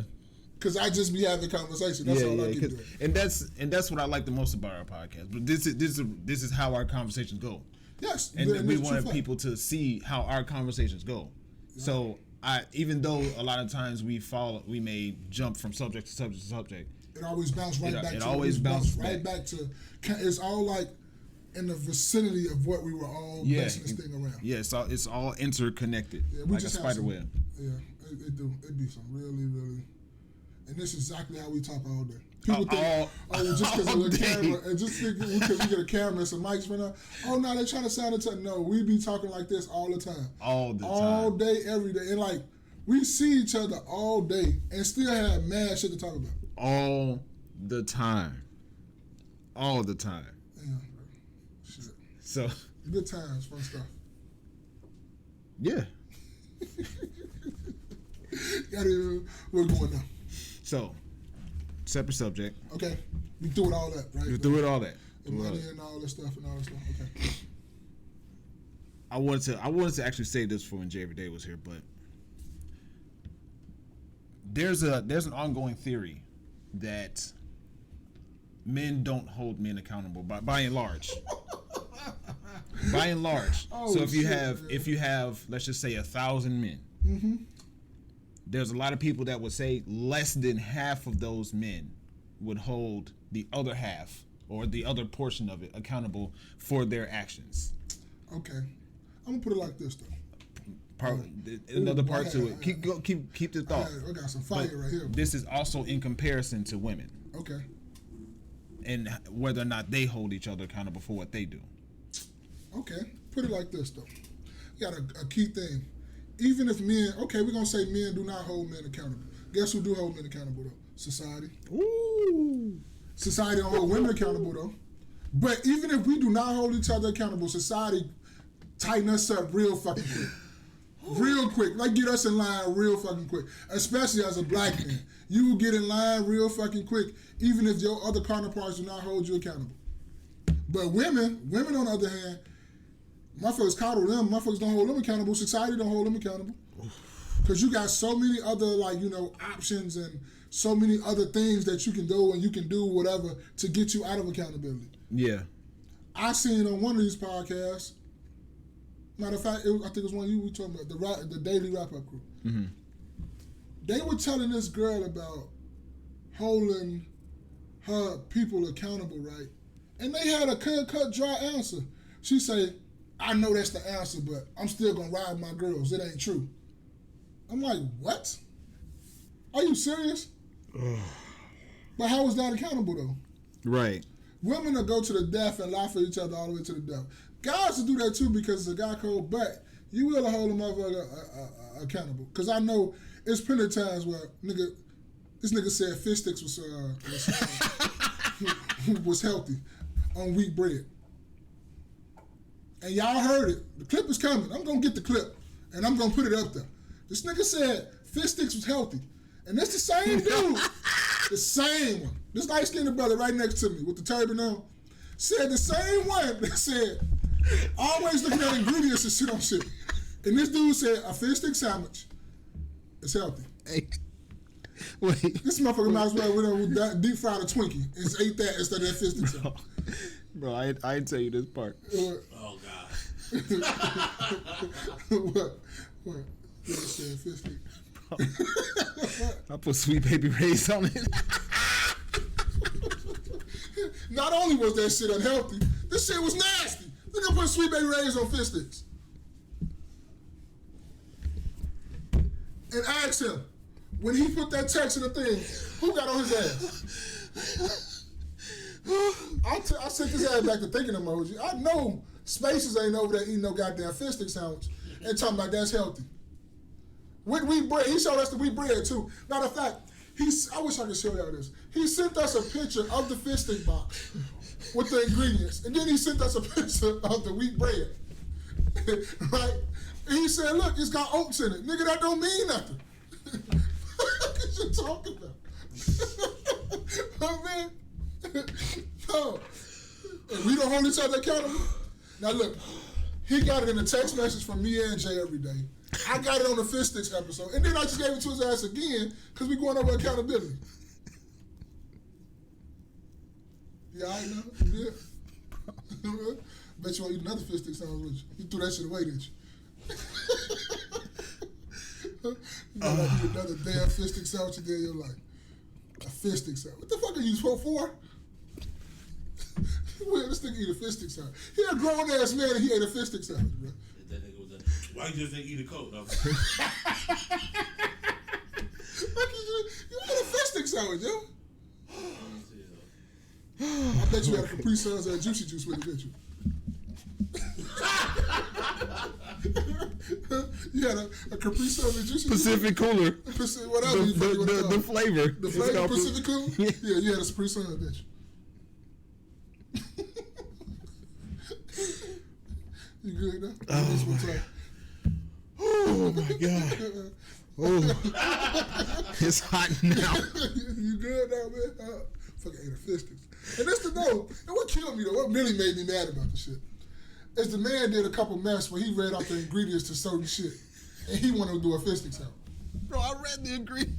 Because I just be having conversation. That's all I can do. And that's what I like the most about our podcast. But this is how our conversations go. Yes. And we wanted people to see how our conversations go. Yeah. So even though a lot of times we may jump from subject to subject to subject. It always bounces right back. It always bounces right back to. It's all like in the vicinity of what we were all basing this thing around. Yeah, it's all interconnected, like a spider web. Yeah, it do. It be some really, really. And this is exactly how we talk all day. People think, just because of the camera, and just because we get a camera and some mics for now. Oh no, they trying to sound it. No, we be talking like this all the time. All day, every day, and like we see each other all day and still have mad shit to talk about. All the time. Yeah, bro. Shit. So good times, fun stuff. Yeah. We're going now. So, separate subject. Okay. We threw it all that, right? We threw it all that. The money and all this stuff. Okay. I wanted to actually say this for when Jay Everyday was here, but there's an ongoing theory that men don't hold men accountable by and large. By and large. So if you have let's just say 1,000 men, mm-hmm. There's a lot of people that would say less than half of those men would hold the other half or the other portion of it accountable for their actions. Okay, I'm gonna put it like this though. Another part to it. Keep the thought. I got some fire right here. This is also in comparison to women. Okay. And whether or not they hold each other accountable for what they do. Okay. Put it like this though. You got a key thing. Even if men, we're gonna say men do not hold men accountable. Guess who do hold men accountable though? Society. Ooh. Society don't hold women accountable though. But even if we do not hold each other accountable, society tighten us up real fucking quick. Real quick. Like get us in line real fucking quick. Especially as a black man. You will get in line real fucking quick even if your other counterparts do not hold you accountable. But women on the other hand, motherfuckers coddle them. Motherfuckers don't hold them accountable. Society don't hold them accountable. Because you got so many other, options and so many other things that you can do and you can do whatever to get you out of accountability. Yeah. I seen on one of these podcasts, matter of fact, I think it was one you were talking about, the Daily Wrap-Up Crew. Mm-hmm. They were telling this girl about holding her people accountable, right? And they had a cut dry answer. She said, I know that's the answer, but I'm still gonna ride my girls. It ain't true. I'm like, what? Are you serious? But how is that accountable though? Right. Women will go to the death and lie for each other all the way to the death. Guys will do that too because it's a guy code, but you will hold a motherfucker accountable. Because I know it's plenty of times where this nigga said fish sticks was healthy on wheat bread. And y'all heard it. The clip is coming. I'm going to get the clip, and I'm going to put it up there. This nigga said fish sticks was healthy. And that's the same dude. The same one. This light-skinned brother right next to me with the turban on said the same one that said, always looking at ingredients and shit on shit. And this dude said a fish stick sandwich is healthy. Hey. Wait. This motherfucker might as well deep fried a Twinkie and ate that instead of that fish stick sandwich. Bro, I didn't tell you this part. Oh, God. What? You said fish stick. I put Sweet Baby Ray's on it. Not only was that shit unhealthy, this shit was nasty. Look at put Sweet Baby Ray's on fish sticks. And ask him, when he put that text in the thing, who got on his ass? I sent his ass back to thinking emoji. I know Spaces ain't over there eating no goddamn fish stick sandwich and talking about that's healthy. With wheat bread, he showed us the wheat bread too. Matter of fact, I wish I could show y'all this. He sent us a picture of the fish stick box with the ingredients, and then he sent us a picture of the wheat bread. Right? And he said, "Look, it's got oats in it, nigga. That don't mean nothing." What are you talking about? Oh man, no. And we don't hold each other accountable. Now look, he got it in a text message from me and Jay every day. I got it on the fish sticks episode, and then I just gave it to his ass again because we going over accountability. Yeah, I know. Yeah. Bet you won't eat another fish stick sandwich with you. You threw that shit away, didn't you? You gotta eat another damn fish stick sandwich a day in your life. A fish stick sandwich. What the fuck are you for? Well, this nigga eat a fish stick sandwich. He a grown ass man and he ate a fish stick sandwich, bro. That nigga was why you just didn't eat a Coke, though? You ate a fish stick sandwich, yo. I bet you had a Capri Suns or a Juicy Juice with it, didn't you? You had a Capri Sun and Juicy Pacific Cooler. Whatever. The flavor. The flavor Pacific Cooler? Yeah, you had a Capri Sun, didn't you? You good now? Oh my God. Oh. It's hot now. You good now, man? Fucking ate a fish sticks. And that's the no. And what killed me though, what really made me mad about the shit, is the man did a couple mess where he read off the ingredients to certain shit, and he wanted to do a fish stick salad. Bro, I read the ingredients.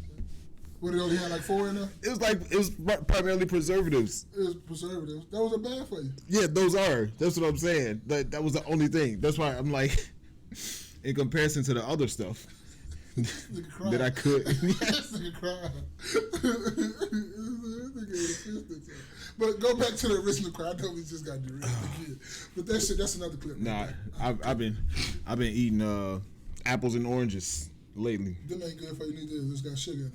What, it only had like 4 in there? It was primarily preservatives. It was preservatives. That was bad for you. Yeah, those are. That's what I'm saying. That was the only thing. That's why I'm like, in comparison to the other stuff that I could. This nigga cried. But go back to the original cry. I know we just got derailed again. But that's another clip. Nah, I've been eating apples and oranges lately. Them ain't good for you neither. It's got sugar in it.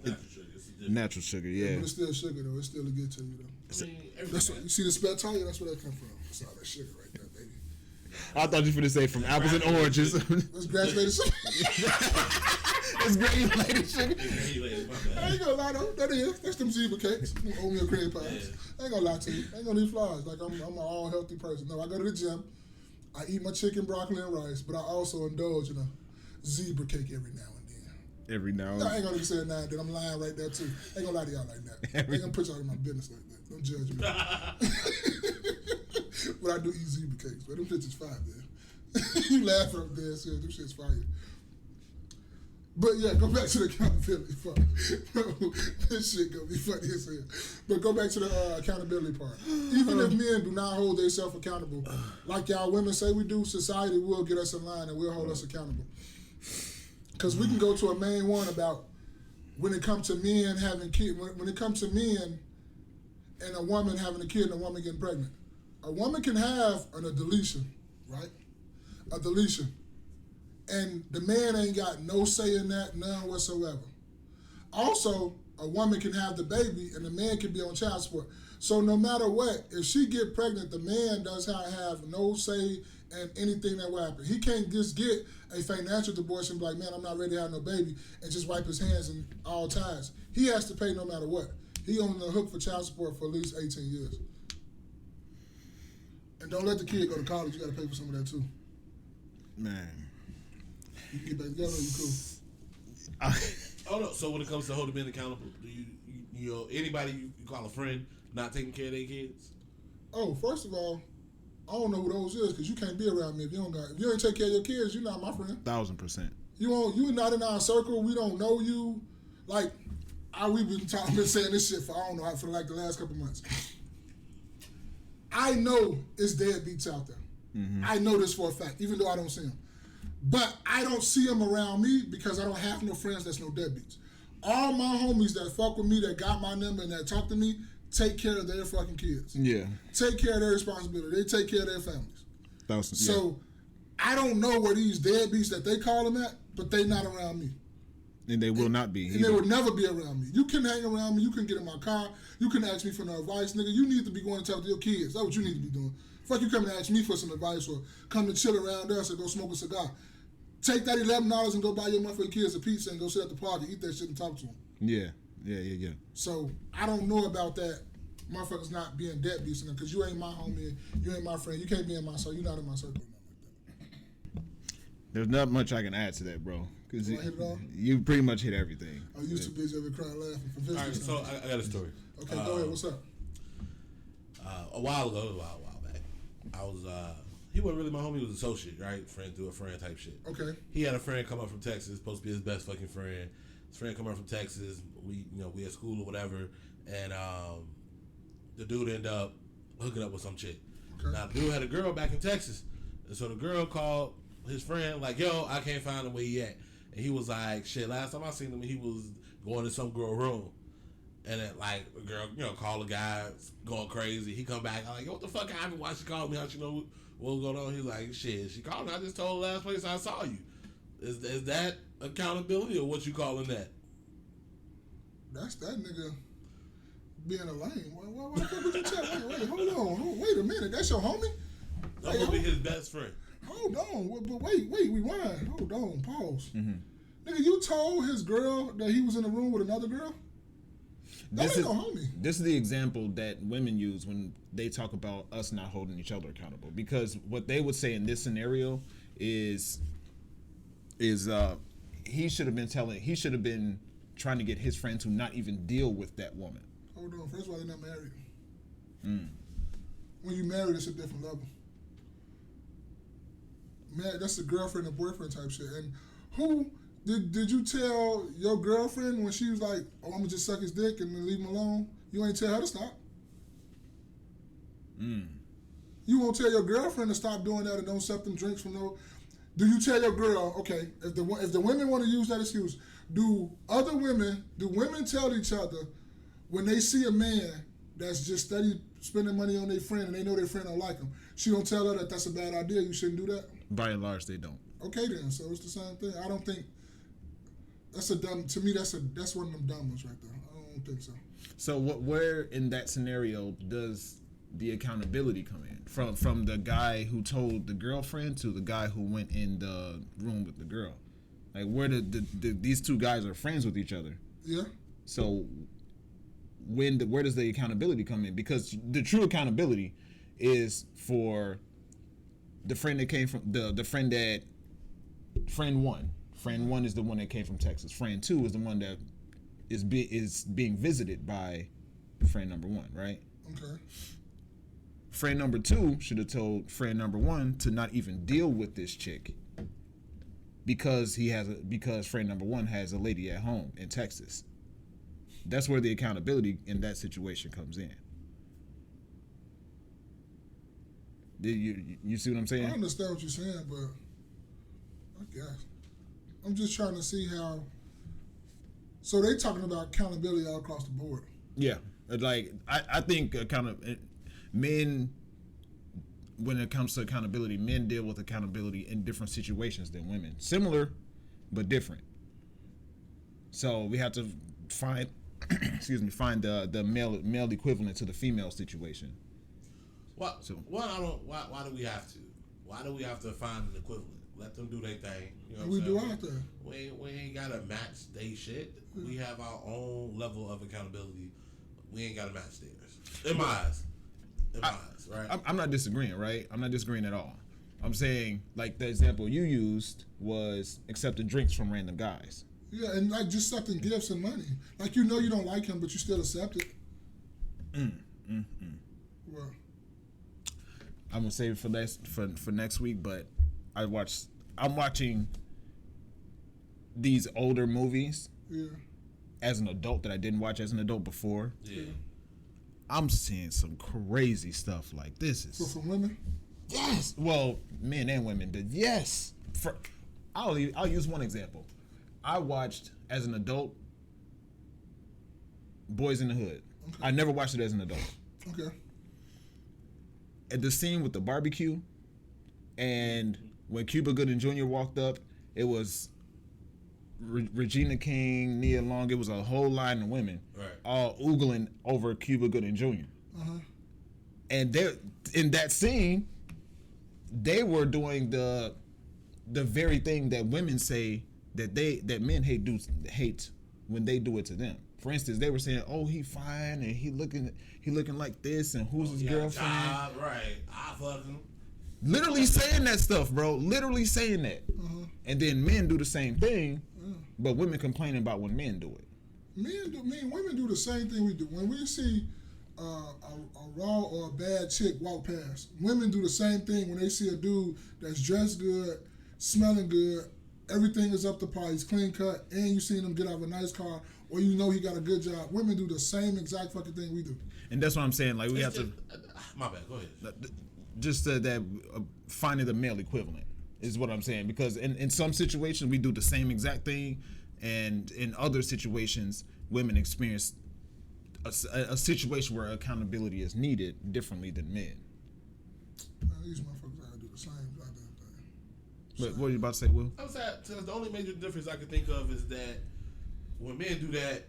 It's natural sugar. Yeah. But it's still sugar though. It's still a good to you though. I mean, That's what, you see the spell tire? That's where that come from. It's all that sugar right there, baby. I thought you were gonna say from apples and oranges. That's graduated sugar. It's granulated sugar. I ain't gonna lie though. That's them zebra cakes, them oatmeal cream pies. Yeah. I ain't gonna lie to you. I ain't gonna eat flies. Like I'm an all healthy person. No, I go to the gym. I eat my chicken, broccoli, and rice, but I also indulge in a zebra cake every now and then. Every now and then. I ain't gonna even say it now and then. I'm lying right there too. I ain't gonna lie to y'all like that. I ain't gonna put y'all in my business like that. Don't judge me. But I do eat zebra cakes. But them bitches fire, man. You laugh up there, so them shit's fire. But yeah, go back to the accountability part. This shit gonna be funny as hell. But go back to the accountability part. Even if men do not hold themselves accountable, like y'all women say we do, society will get us in line and will hold us accountable. Because we can go to a main one about when it comes to men having kids, when it comes to men and a woman having a kid and a woman getting pregnant. A woman can have a deletion, right? A deletion. And the man ain't got no say in that, none whatsoever. Also, a woman can have the baby and the man can be on child support. So no matter what, if she get pregnant, the man does not have no say in anything that will happen. He can't just get a financial divorce and be like, man, I'm not ready to have no baby, and just wipe his hands in all times. He has to pay no matter what. He on the hook for child support for at least 18 years. And don't let the kid go to college. You got to pay for some of that too. Man. You can get back together or you cool? Oh no. So when it comes to holding men accountable, do you know anybody you call a friend not taking care of their kids? Oh, first of all, I don't know who those is because you can't be around me if you ain't take care of your kids. You're not my friend. 1000%. You're not in our circle. We don't know you. Like we've been saying this shit for for like the last couple months. I know it's deadbeats out there. Mm-hmm. I know this for a fact, even though I don't see them. But I don't see them around me because I don't have no friends that's no deadbeats. All my homies that fuck with me, that got my number and that talk to me, take care of their fucking kids. Yeah. Take care of their responsibility. They take care of their families. So I don't know where these deadbeats that they call them at, but they not around me. And they will not be. And they will never be around me. You can hang around me. You can get in my car. You can ask me for no advice. Nigga, you need to be going to talk to your kids. That's what you need to be doing. Fuck you coming to ask me for some advice or come to chill around us or go smoke a cigar. Take that $11 and go buy your motherfucking kids a pizza and go sit at the park and eat that shit and talk to them. Yeah. So I don't know about that. Motherfuckers not being deadbeats because you ain't my homie, you ain't my friend, you can't be in my circle, you're not in my circle. There's not much I can add to that, bro. Because you pretty much hit everything. Oh, you too busy over crying laughing for business. All right, so I got a story. Okay, go ahead. What's up? A while ago, it was a while back. I was he wasn't really my homie. He was an associate, right? Friend through a friend type shit. Okay. He had a friend come up from Texas, supposed to be his best fucking friend. His friend come up from Texas. We at school or whatever, and the dude ended up hooking up with some chick. Okay. Now the dude had a girl back in Texas, and so the girl called his friend like, "Yo, I can't find him where he at." And he was like, "Shit, last time I seen him, he was going to some girl room." And then, like, a girl, call a guy going crazy. He come back, I'm like, "Yo, what the fuck happened? Why she called me? How she know what was going on?" He's like, "Shit, she called me. I just told her last place I saw you." Is that accountability or what you calling that? That's that nigga being a lame. Why the fuck would you tell? Wait, hold on. Wait a minute. That's your homie? That would be his best friend. Hold on. But wait, rewind. Hold on. Pause. Mm-hmm. Nigga, you told his girl that he was in the room with another girl? That ain't no homie. This is the example that women use when they talk about us not holding each other accountable. Because what they would say in this scenario is he should have been trying to get his friend to not even deal with that woman. Hold on. First of all, they're not married. When you married, it's a different level. Man, that's a girlfriend and boyfriend type shit. And who did you tell your girlfriend when she was like, "Oh, I'm gonna just suck his dick and then leave him alone"? You ain't tell her to stop. You won't tell your girlfriend to stop doing that and don't accept them drinks from no. Do you tell your girl, okay, if the women want to use that excuse, do women tell each other when they see a man that's just steady spending money on their friend and they know their friend don't like him, she don't tell her that that's a bad idea, you shouldn't do that? By and large, they don't. Okay then, so it's the same thing. I don't think that's to me that's one of them dumb ones right there. I don't think so. So where in that scenario does the accountability come in? From the guy who told the girlfriend to the guy who went in the room with the girl? Like where these two guys are friends with each other? Yeah. So where does the accountability come in? Because the true accountability is for the friend that came from the friend that friend one. Friend one is the one that came from Texas. Friend two is the one that is being visited by friend number one, right? Okay. Friend number two should have told friend number one to not even deal with this chick because friend number one has a lady at home in Texas. That's where the accountability in that situation comes in. You see what I'm saying? I understand what you're saying, but I guess I'm just trying to see how. So they talking about accountability all across the board. Yeah, like I think men, when it comes to accountability, men deal with accountability in different situations than women. Similar, but different. So we have to find the male equivalent to the female situation. Why do we have to? Why do we have to find an equivalent? Let them do their thing. You know what we do our thing. We ain't gotta match they shit. We have our own level of accountability. We ain't gotta match theirs. In my eyes, right? I'm not disagreeing, right? I'm not disagreeing at all. I'm saying, like, the example you used was accepting drinks from random guys. Yeah, and like just accepting gifts and money. Like you don't like him, but you still accept it. Well, I'm gonna save it for next week, but I'm watching these older movies as an adult that I didn't watch as an adult before. Yeah. I'm seeing some crazy stuff like this. From women? Yes. Well, men and women did. Yes. I'll use one example. I watched as an adult Boys in the Hood. Okay. I never watched it as an adult. Okay. At the scene with the barbecue, and when Cuba Gooding Jr. walked up, it was Regina King, Nia Long. It was a whole line of women, all oogling over Cuba Gooding Jr. And they in that scene, they were doing the very thing that women say that men hate when they do it to them. For instance, they were saying, "Oh, he fine and he looking like this, and who's his girlfriend?" Job, right? I fuck him. Literally saying that stuff, bro. Literally saying that. And then men do the same thing, but women complaining about when men do it. Women do the same thing we do. When we see a raw or a bad chick walk past, women do the same thing when they see a dude that's dressed good, smelling good, everything is up to par, he's clean cut, and you seen him get out of a nice car, or you know he got a good job. Women do the same exact fucking thing we do. And that's what I'm saying. Like, we have to... My bad, go ahead. Just that finding the male equivalent is what I'm saying. Because in some situations, we do the same exact thing, and in other situations, women experience a situation where accountability is needed differently than men. These motherfuckers gotta do the same goddamn thing. But what are you about to say, Will? I was saying, the only major difference I can think of is that when men do that,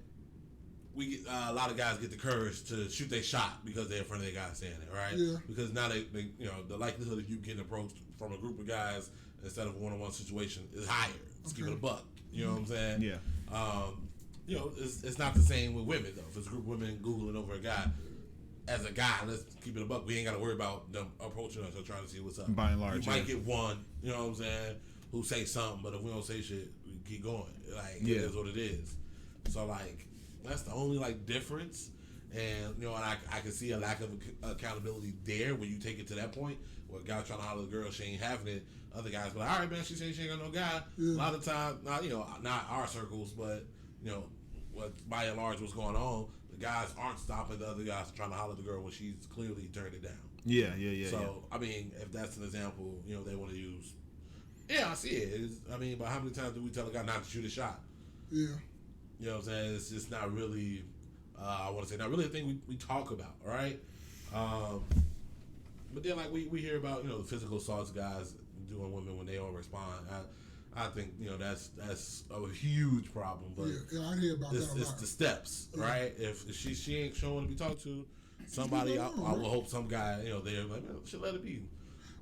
we get, a lot of guys get the courage to shoot their shot because they're in front of their guy saying it, right? Yeah. Because now they the likelihood of you getting approached from a group of guys instead of a one-on-one situation is higher. Let's keep it a buck. You know what I'm saying? Yeah. It's not the same with women though. If it's a group of women Googling over a guy, as a guy, let's keep it a buck. We ain't got to worry about them approaching us or trying to see what's up. By and large, you might get one, you know what I'm saying, who say something, but if we don't say shit, we keep going. Like, it is what it is. So, like, that's the only, like, difference. And, and I can see a lack of accountability there when you take it to that point where a guy trying to holler at a girl, she ain't having it. Other guys be like, all right, man, she saying she ain't got no guy. Yeah. A lot of times, not our circles, but, what by and large what's going on, the guys aren't stopping the other guys trying to holler at the girl when she's clearly turned it down. Yeah. So, I mean, if that's an example, they want to use. Yeah, I see it. But how many times do we tell a guy not to shoot a shot? Yeah. You know what I'm saying? It's just not really, I want to say, not really a thing we talk about, right? But then, like, we hear about, the physical assaults guys doing women when they don't respond. I think, that's a huge problem. But yeah, I hear about that a lot. It's the steps, right? If she ain't showing to be talked to, somebody, I will hope some guy, they're like, man, should let it be.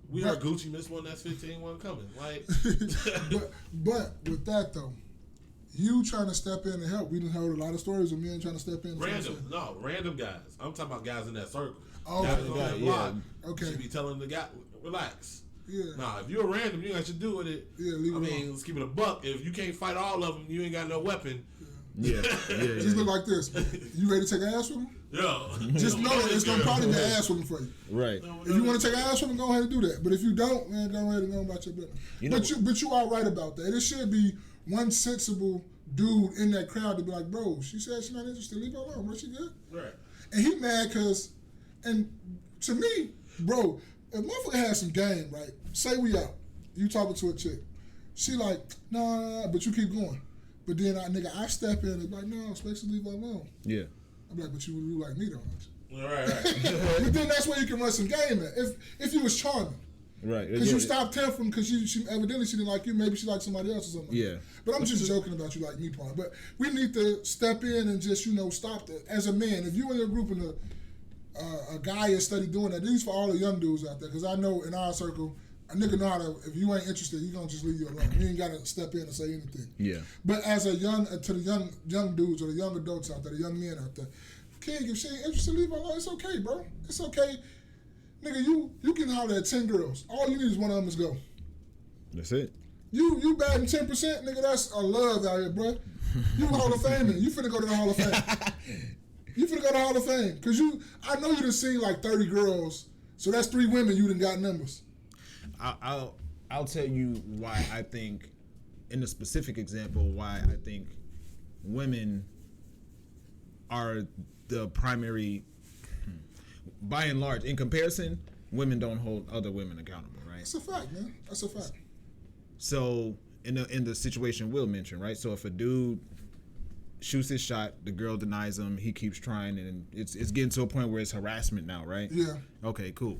We heard Gucci missed one, that's 15, one coming. Like, but with that though, you trying to step in and help. We done heard a lot of stories of men trying to step in. Random guys. I'm talking about guys in that circle. Oh, guys on that block. Okay. Should be telling the guy, relax. Yeah. Nah, if you're a random, you got to do with it. Yeah, let's keep it a buck. If you can't fight all of them, you ain't got no weapon. Yeah. Just look like this. You ready to take an ass with him? Yeah. Just know that it's gonna probably be an ass with him for you. Right. If you want to take an ass with him, go ahead and do that. But if you don't, man, go ahead and go about your business. But you are right about that. It should be one sensible dude in that crowd to be like, bro, she said she's not interested. Leave her alone. Bro, she good? Right. And he mad because, and to me, bro, if motherfucker has some game, right? Say we out. You talking to a chick. She like, nah, but you keep going. But then I step in and be like, no, especially leave her alone. Yeah. I'm like, but you like me though, aren't you? Right. But then that's where you can run some game at. If you was charming. Right. Because you stopped her from, because she evidently she didn't like you. Maybe she liked somebody else or something. Yeah. But I'm just joking about you like me, part. But we need to step in and just, stop that. As a man, if you in your group and a guy is steady doing that, these for all the young dudes out there, because I know in our circle, a nigga know how to, if you ain't interested, he gonna just leave you alone. You ain't gotta step in and say anything. Yeah. But as a to the young dudes or the young adults out there, the young men out there, King, if she ain't interested, leave her alone. It's okay, bro. It's okay. Nigga, you can holler at 10 girls. All you need is one of them to go. That's it. You batting 10%, nigga, that's a love out here, bro. You Hall of Fame, you finna go to the Hall of Fame. You finna go to the Hall of Fame. Because I know you done seen like 30 girls, so that's 3 women you done got numbers. I'll tell you why I think, in a specific example, why I think women are the primary, by and large, in comparison, women don't hold other women accountable, right? That's a fact, man. That's a fact. So in the situation Will mentioned, right? So if a dude shoots his shot, the girl denies him, he keeps trying, and it's getting to a point where it's harassment now, right? Yeah. Okay, cool.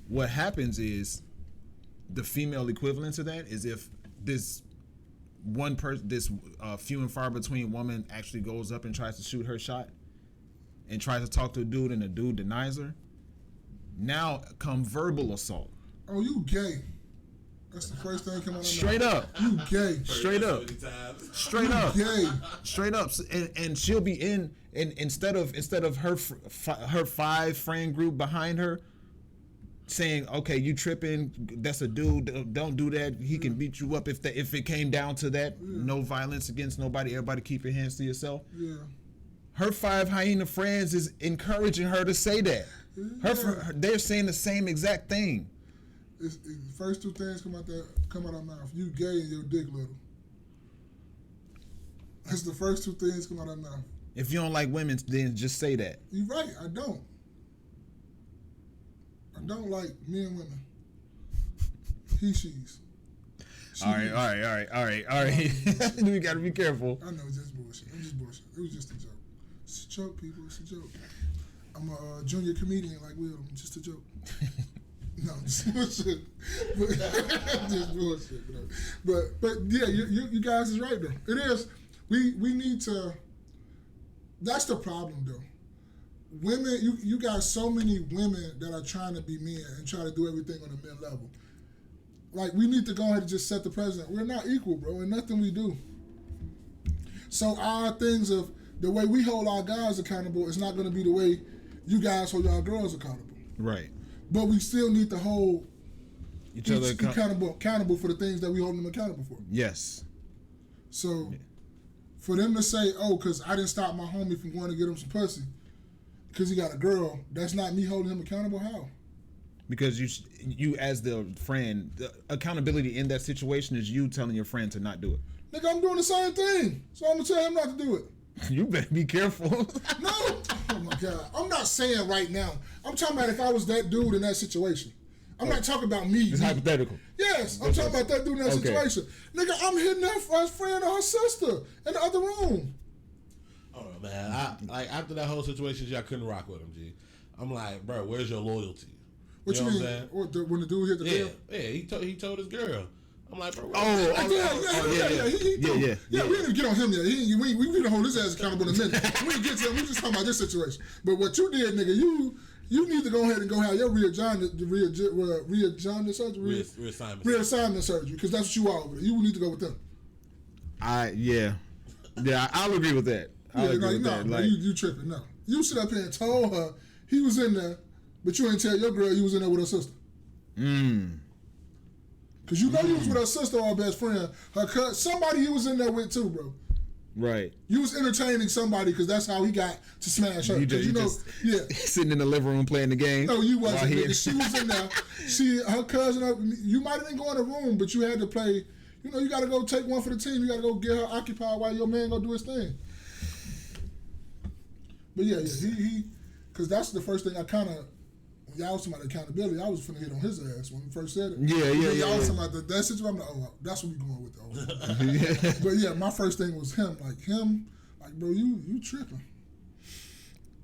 What happens is the female equivalent to that is if this one person, this few and far between woman actually goes up and tries to shoot her shot, and tries to talk to a dude and the dude denies her, now come verbal assault. Oh, you gay. That's the first thing come out of Straight up. You gay. Straight up. Straight up. Gay. Straight up. And she'll be in, and instead of her 5 friend group behind her saying, okay, you tripping, that's a dude, don't do that, he can beat you up if it came down to that. No violence against nobody, everybody keep your hands to yourself. Yeah. Her 5 hyena friends is encouraging her to say that. They're saying the same exact thing. The first 2 things come out her mouth. You gay and your dick little. That's the first 2 things come out her mouth. If you don't like women, then just say that. You're right. I don't. I don't like men and women. He, she's. All right. We gotta be careful. I know it's just bullshit. I'm just bullshit. It was just a joke. It's a joke, people. It's a joke. I'm a junior comedian like Will. Just a joke. No, just bullshit. Just bullshit, bro. But yeah, you guys is right though. It is. We need to. That's the problem though. Women, you got so many women that are trying to be men and try to do everything on a men level. Like, we need to go ahead and just set the precedent. We're not equal, bro, in nothing we do. So our things of the way we hold our guys accountable is not going to be the way you guys hold your girls accountable. Right. But we still need to hold each other accountable for the things that we hold them accountable for. Yes. So for them to say, oh, because I didn't stop my homie from going to get him some pussy because he got a girl, that's not me holding him accountable? How? Because you as the friend, the accountability in that situation is you telling your friend to not do it. Nigga, I'm doing the same thing, so I'm going to tell him not to do it. You better be careful. No. Oh, my God. I'm not saying right now. I'm talking about if I was that dude in that situation. I'm not talking about me. It's hypothetical. Yes, I'm talking about that dude in that situation. Nigga, I'm hitting that friend or her sister in the other room. Oh, man. After that whole situation, I couldn't rock with him, G. I'm like, bro, where's your loyalty? What you mean? When the dude hit the girl? Yeah, he told his girl. I'm like, bro. Yeah. We didn't get on him yet. We didn't hold his ass accountable in a minute. We didn't get to him. We just talking about this situation. But what you did, nigga, you need to go ahead and go have your reassignment surgery because that's what you are. You need to go with them. I'll agree with that. You tripping? No, you sit up here and told her he was in there, but you ain't tell your girl you was in there with her sister. Cause you know you was with her sister or her best friend, her cousin, somebody he was in there with too, bro. Right. You was entertaining somebody because that's how he got to smash her. Sitting in the living room playing the game. No, you wasn't. She was in there. Her cousin. You might have didn't go in the room, but you had to play. You know, you got to go take one for the team. You got to go get her occupied while your man go do his thing. But yeah, he, because that's the first thing I kind of. Y'all was talking about accountability. I was finna hit on his ass when we first said it. Y'all was talking about that situation. I'm like, oh, that's what we going with. But yeah, my first thing was him. Like, bro, you tripping.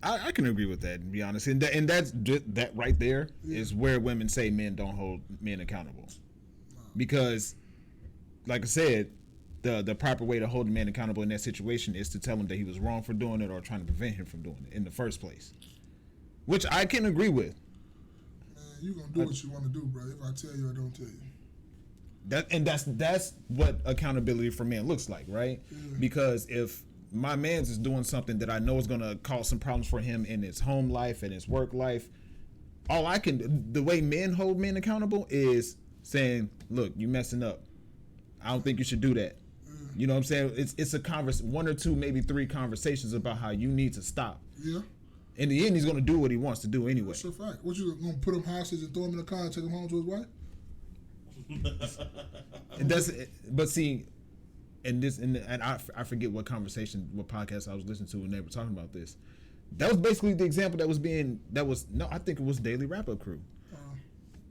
I can agree with that, to be honest. And that's that right there is where women say men don't hold men accountable. Because, like I said, the proper way to hold a man accountable in that situation is to tell him that he was wrong for doing it or trying to prevent him from doing it in the first place. Which I can agree with. You gonna do what you want to do, bro. If I tell you or don't tell you. That's what accountability for men looks like, right? Yeah. Because if my man's is doing something that I know is gonna cause some problems for him in his home life and his work life, the way men hold men accountable is saying, "Look, you messing up. I don't think you should do that." You know what I'm saying? It's a one or two, maybe 3 conversations about how you need to stop. Yeah. In the end, he's going to do what he wants to do anyway. That's a fact. What, you going to put him hostage and throw him in the car and take him home to his wife? But see, and I forget what podcast I was listening to when they were talking about this. That was basically the example I think it was Daily Wrap-Up Crew.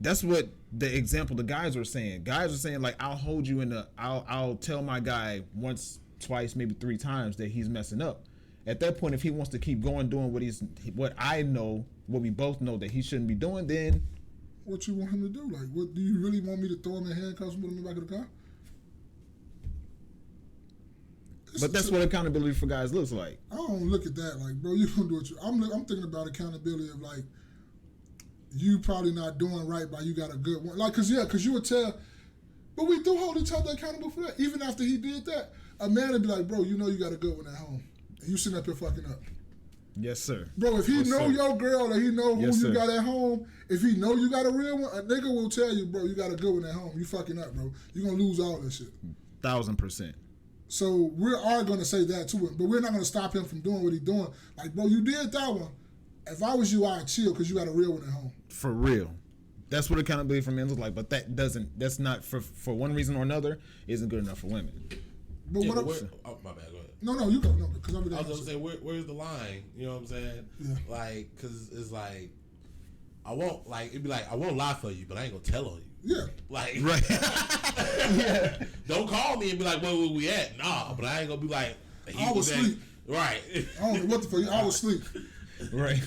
That's what the example the guys were saying. Guys were saying, like, I'll hold you I'll tell my guy once, twice, maybe 3 times that he's messing up. At that point, if he wants to keep going doing what I know, what we both know that he shouldn't be doing, then what you want him to do? Like, what do you really want me to throw him in handcuffs and put him in the back of the car? But that's what accountability for guys looks like. I don't look at that like, bro, you don't do it. I'm thinking about accountability of like, you probably not doing right, but you got a good one. Like, cause you would tell, but we do hold each other accountable for that. Even after he did that, a man would be like, bro, you know you got a good one at home, and you sitting up here fucking up. Yes, sir. Bro, if he know your girl and he know who you got at home, if he know you got a real one, a nigga will tell you, bro, you got a good one at home. You fucking up, bro. You gonna lose all this shit. 1000%. So we are gonna say that to him, but we're not gonna stop him from doing what he's doing. Like, bro, you did that one. If I was you, I'd chill because you got a real one at home. For real. That's what accountability for men looks like, but that's not, for one reason or another, isn't good enough for women. But yeah, what oh, my bad, go ahead. No, you go. No, because I was gonna say, where's the line? You know what I'm saying? Yeah. Like, cause it's like, it'd be like, I won't lie for you, but I ain't gonna tell on you. Yeah. Like, right. Yeah. Don't call me and be like, where we at? Nah, but I ain't gonna be like, I was asleep. Right. I don't know what the fuck. I was asleep. Right.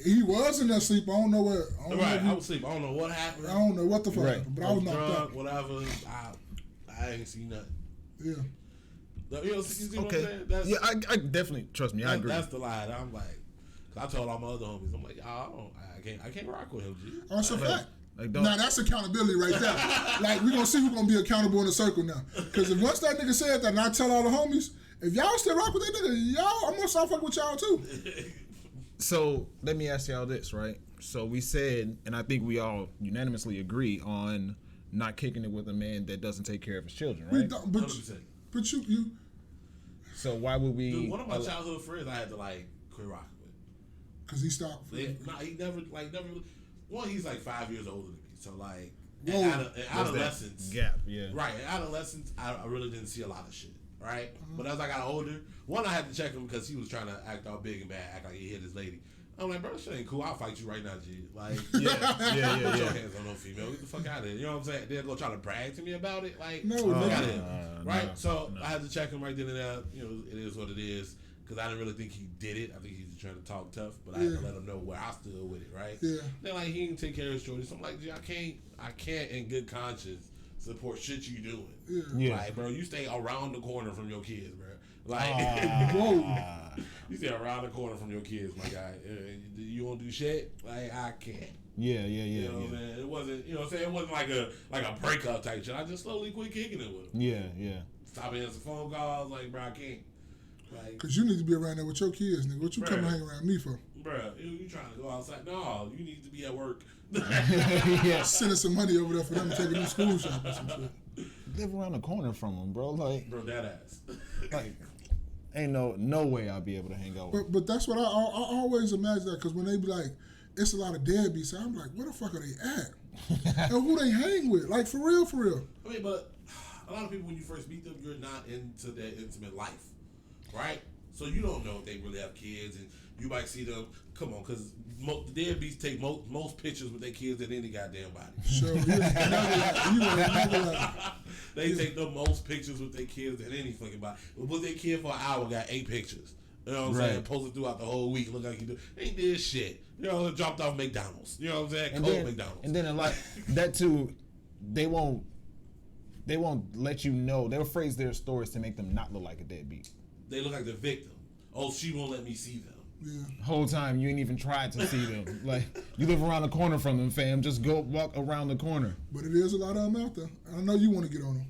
He was in that sleep. I don't know where. I was asleep. I don't know what happened. I don't know what the fuck happened, but I was knocked drunk, out. whatever. I ain't seen nothing. Yeah. You know, see what Okay. I'm saying? Yeah, I definitely, trust me, I agree. That's the lie. I'm like, cause I told all my other homies, I'm like, I can't rock with him, G. Oh, that's a fact. Like, now that's accountability right there. Like, we're gonna see who's gonna be accountable in the circle now. Because if once that nigga said that, and I tell all the homies, if y'all still rock with that nigga, y'all, I'm gonna start fucking with y'all too. So let me ask y'all this, right? So we said, and I think we all unanimously agree on not kicking it with a man that doesn't take care of his children, right? But 100%. But you. So why would we? Dude, one of my childhood friends, I had to like quit rocking with. Cause he stopped. He never. One, he's like 5 years older than me, so like Whoa. in adolescence, gap, yeah, right. In adolescence, I really didn't see a lot of shit, right. But as I got older, one, I had to check him because he was trying to act all big and bad, act like he hit his lady. I'm like, bro, this shit ain't cool. I'll fight you right now, G. Like, put your hands on no female. Get the fuck out of here. You know what I'm saying? They're gonna try to brag to me about it. Like, right? So I had to check him right then and there. You know, it is what it is. Because I didn't really think he did it. I think he's just trying to talk tough. But I had to let him know where I stood with it, right? Yeah. Then like he didn't take care of his children. So I'm like, G, I can't in good conscience support shit you doing. Yeah. Like, bro, you stay around the corner from your kids, bro. Like, whoa. You stay around the corner from your kids, my guy. You won't do shit? Like, I can't. Yeah. You know what I'm saying? It wasn't, you know what I'm saying? It wasn't like a breakup type shit. I just slowly quit kicking it with him. Yeah. Stop answering phone calls. Like, bro, I can't. Like, cause you need to be around there with your kids, nigga. What you coming hang around me for? Bro, you trying to go outside? No, you need to be at work. Yeah. Sending some money over there for them to take a new school shop or some shit. Live around the corner from him, bro. Like, bro, that ass. Like, ain't no way I'll be able to hang out with. But that's what I always imagine that, because when they be like, it's a lot of deadbeats, I'm like, where the fuck are they at? And who they hang with? Like, for real. I mean, but a lot of people, when you first meet them, you're not into their intimate life, right? So you don't know if they really have kids, and you might see them. Come on, because the deadbeats take most pictures with their kids than any goddamn body. Sure, They take the most pictures with their kids than any fucking body. With their kid for an hour, got 8 pictures. You know what I'm saying? Posted throughout the whole week. Look like he do. Ain't did shit. You know, dropped off McDonald's. You know what I'm saying? McDonald's. And then a lot that too, they won't let you know. They'll phrase their stories to make them not look like a deadbeat. They look like the victim. Oh, she won't let me see them. Yeah. Whole time you ain't even tried to see them. Like, you live around the corner from them, fam. Just go walk around the corner. But it is a lot of them out there. I know you want to get on them.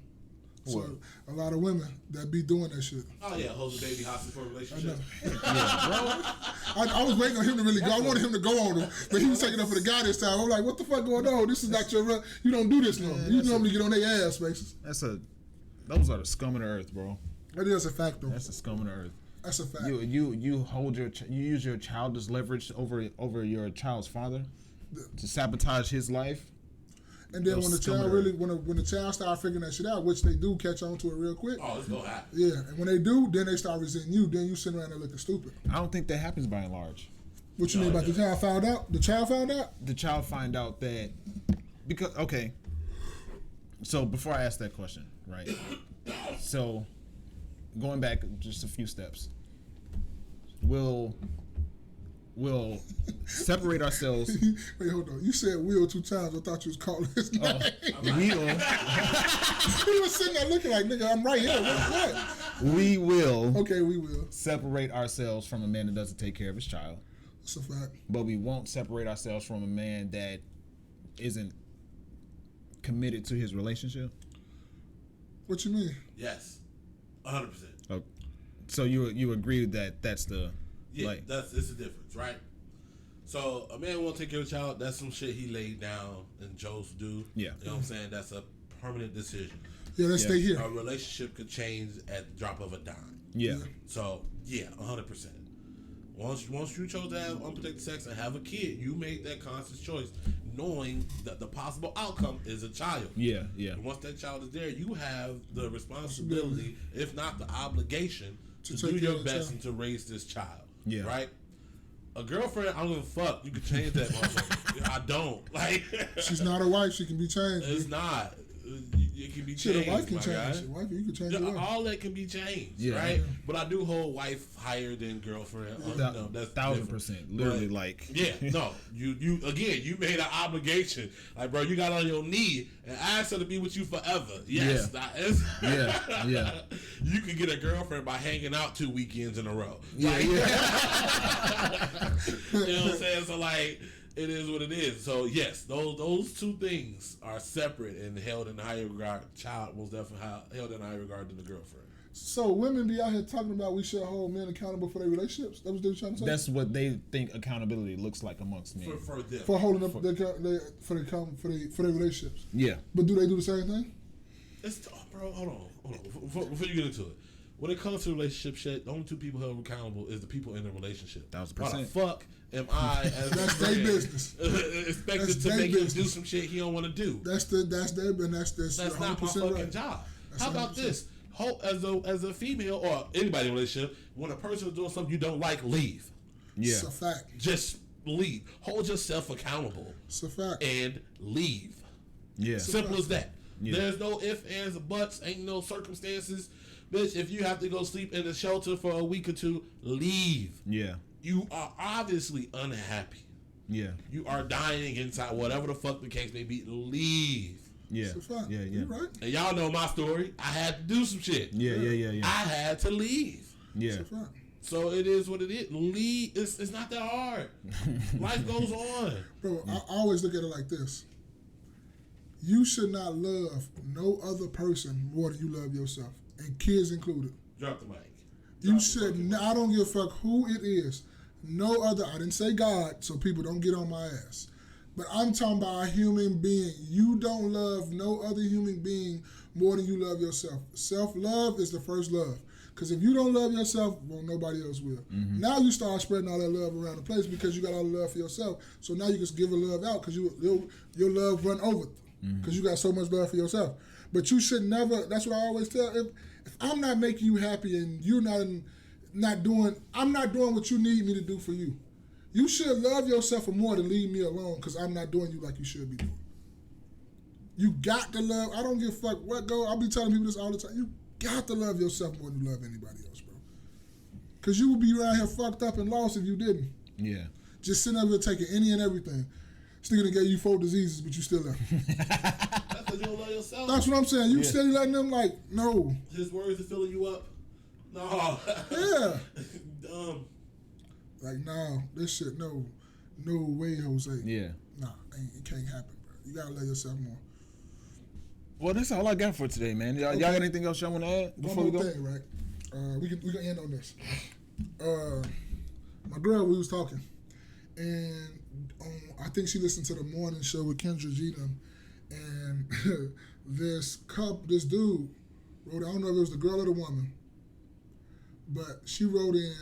So a lot of women that be doing that shit. Oh yeah, hold the baby hostage for a relationship. I was waiting on him to really go. I wanted him to go on him, but he was taking up for the guy this time. I'm like, what the fuck going on? This is not your. You don't do this no. You normally get on their ass, basis. Those are the scum of the earth, bro. That is a fact, though. That's the scum of the earth. That's a fact. You use your child as leverage over your child's father to sabotage his life. And then when the child when the child start figuring that shit out, which they do catch on to it real quick. Oh, it's gonna happen. Yeah, and when they do, then they start resenting you. Then you sit around there looking stupid. I don't think that happens by and large. What you mean about the child found out? The child found out? The child find out that because okay. So before I ask that question, right? So going back just a few steps, we'll separate ourselves. Wait, hold on. You said Will 2 times. I thought you was calling his name. Will. He was sitting there looking like, nigga, I'm right here. What? We will. Okay, we will separate ourselves from a man that doesn't take care of his child. That's a fact. But we won't separate ourselves from a man that isn't committed to his relationship. What you mean? Yes, 100%. Oh, so you agree that that's the it's a difference, right? So a man won't take care of a child. That's some shit he laid down and chose to do. Yeah, you know what I'm saying. That's a permanent decision. Yeah, let's stay here. A relationship could change at the drop of a dime. Yeah. So 100%. Once you chose to have unprotected sex and have a kid, you made that conscious choice, knowing that the possible outcome is a child. Yeah. And once that child is there, you have the responsibility, if not the obligation, to do your best and to raise this child. Yeah. Right? A girlfriend, I don't give a fuck. You can change that motherfucker. I don't. Like, she's not a wife. She can be changed. It's not. It can be changed. Shit, a wife can change. A wife, you can change. All that can be changed, right? Yeah. But I do hold wife higher than girlfriend. No, that's 1,000%. Literally, but, like. Yeah, no. You again. You made an obligation. Like, bro, you got on your knee and asked her to be with you forever. Yes. Yeah. You can get a girlfriend by hanging out 2 weekends in a row. Yeah. Like, you know what I'm saying? So like. It is what it is. So yes, those two things are separate and held in higher regard. Child most definitely held in higher regard than the girlfriend. So women be out here talking about we should hold men accountable for their relationships. That was what they were trying to say. That's what they think accountability looks like amongst men for holding up for their relationships. Yeah, but do they do the same thing? Bro, hold on. Before you get into it, when it comes to relationship shit, the only two people held accountable is the people in the relationship. 1,000%. Why the fuck am I as that's their business expected to make him do some shit he don't want to do? That's not my fucking right. job. That's How about 100%. this? As a female or anybody in a relationship, when a person is doing something you don't like, leave. Yeah, it's a fact. Just leave. Hold yourself accountable. It's a fact. And leave. Yeah, simple as that. Yeah. There's no ifs, ands, or buts. Ain't no circumstances. Bitch, if you have to go sleep in the shelter for a week or two, leave. Yeah. You are obviously unhappy. Yeah. You are dying inside, whatever the fuck the case may be. Leave. Yeah. It's a fact. Yeah. You're right. And y'all know my story. I had to do some shit. Yeah. I had to leave. Yeah. It's a fact. So it is what it is. Leave. It's not that hard. Life goes on. Bro, I always look at it like this. You should not love no other person more than you love yourself. And kids included. Drop the mic. You should. I don't give a fuck who it is. No other. I didn't say God, so people don't get on my ass. But I'm talking about a human being. You don't love no other human being more than you love yourself. Self-love is the first love. Because if you don't love yourself, well, nobody else will. Mm-hmm. Now you start spreading all that love around the place because you got all the love for yourself. So now you just give a love out because your love run over because you got so much love for yourself. But you should never. That's what I always tell. If I'm not making you happy and you're not doing what you need me to do for you, you should love yourself more than leave me alone because I'm not doing you like you should be doing. You got to love. I don't give a fuck what go. I'll be telling people this all the time. You got to love yourself more than you love anybody else, bro. Because you would be around here fucked up and lost if you didn't. Yeah. Just sitting over here taking any and everything. This nigga gave you 4 diseases, but you still left. That's because you don't love yourself. That's what I'm saying. You steady letting them like, no. His words are filling you up. No. Yeah. Dumb. Like, nah, this shit, no way, Jose. Yeah. Nah, it can't happen, bro. You gotta love yourself more. Well, that's all I got for today, man. Y'all got anything else y'all want to add before we go? One more thing, right? We can end on this. My girl, we was talking, and I think she listened to the morning show with Kendra Jeter, and this dude wrote. I don't know if it was the girl or the woman, but she wrote in,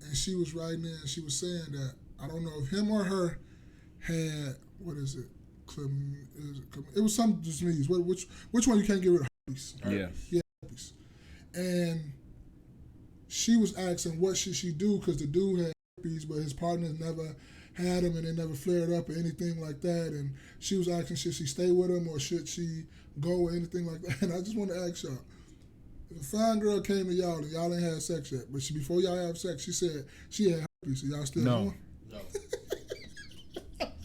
and she was writing in. She was saying that I don't know if him or her had it was some disease. Which one you can't get rid of? Herpes. Yeah. Herpes. And she was asking what should she do because the dude had herpes, but his partners never had him and they never flared up or anything like that. And she was asking should she stay with him or should she go or anything like that. And I just want to ask y'all, if a fine girl came to y'all and y'all ain't had sex yet, but before y'all have sex, she said she had herpes, so y'all still going? No.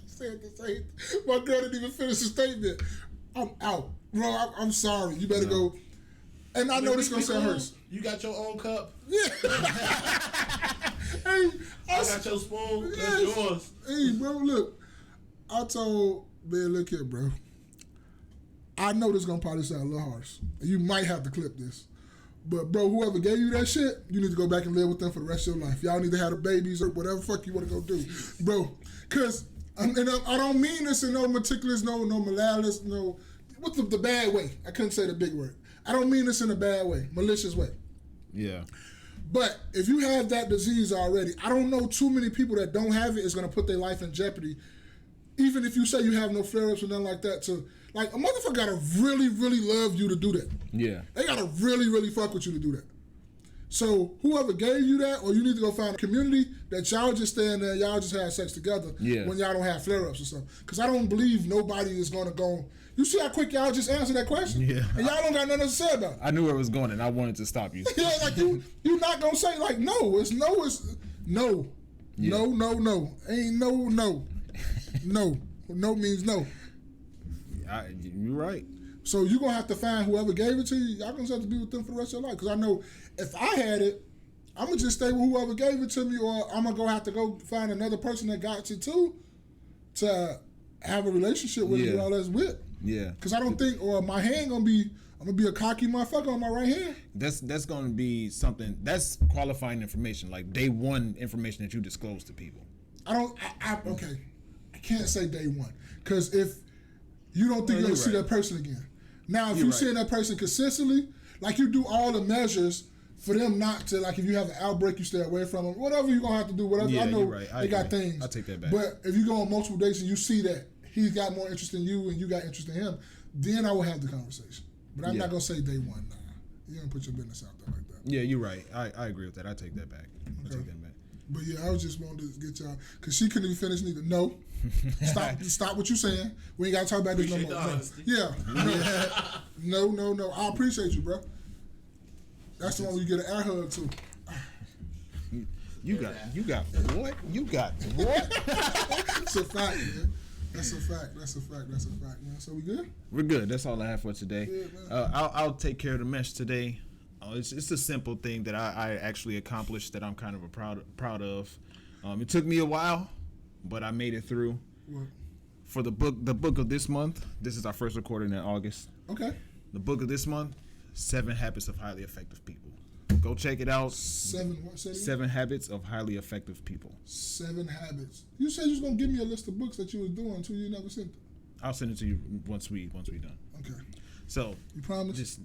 Said the same. My girl didn't even finish the statement. I'm out, bro. I'm sorry. You better go. And I know this gonna sound hurts. You got your own cup. Yeah. Hey, I got your spoon. Yes. That's yours. Hey, bro, look. I told man, look here, bro. I know this gonna probably sound a little harsh. You might have to clip this. But bro, whoever gave you that shit, you need to go back and live with them for the rest of your life. Y'all need to have the babies or whatever fuck you want to go do, bro. Cause I don't mean this in no meticulous, no malicious, no. What's the bad way? I couldn't say the big word. I don't mean this in a bad way, malicious way. Yeah. But if you have that disease already, I don't know too many people that don't have it is gonna put their life in jeopardy. Even if you say you have no flare-ups or nothing like that, to like a motherfucker gotta really, really love you to do that. Yeah. They gotta really, really fuck with you to do that. So whoever gave you that, or you need to go find a community that y'all just stay in there, y'all just have sex together when y'all don't have flare-ups or something. Because I don't believe nobody is gonna go. You see how quick y'all just answered that question? Yeah. And y'all don't got nothing to say about it. I knew where it was going, and I wanted to stop you. Yeah, like you not gonna say like no. It's no. It's no. Yeah. No. Ain't no. No. No means no. You're right. So you're going to have to find whoever gave it to you. Y'all going to have to be with them for the rest of your life. Because I know if I had it, I'm going to just stay with whoever gave it to me, or I'm going to have to go find another person that got it too to have a relationship with you all that's with. Yeah. Because I don't think, or my hand going to be, I'm going to be a cocky motherfucker on my right hand. That's going to be something, that's qualifying information, like day one information that you disclose to people. Okay. I can't say day one. Because if you don't think you're going to see that person again. Now, if you're seeing that person consistently, like you do all the measures for them not to, like if you have an outbreak, you stay away from them. Whatever you're going to have to do, whatever. Yeah, I know they got things. I'll take that back. But if you go on multiple dates and you see that he's got more interest in you and you got interest in him, then I will have the conversation. But I'm not going to say day one, nah. You're going to put your business out there like that. Yeah, you're right. I agree with that. I take that back. I take that back. But yeah, I was just wanting to get y'all, because she couldn't even finish neither. No. Stop what you're saying. We ain't got to talk about this no more. No. Yeah. No. I appreciate you, bro. That's the one where you get an air hug too. You got what? You got what? That's a fact, man. That's a fact, man. So we good? We're good. That's all I have for today. Yeah, I'll take care of the mesh today. It's a simple thing that I actually accomplished that I'm kind of proud of. It took me a while, but I made it through. What? For the book of this month, this is our first recording in August. Okay. The book of this month, 7 Habits of Highly Effective People. Go check it out. 7 what? 7 Habits of Highly Effective People. 7 habits. You said you was gonna give me a list of books that you was doing until you never sent them. I'll send it to you once we done. Okay. So you promise? Just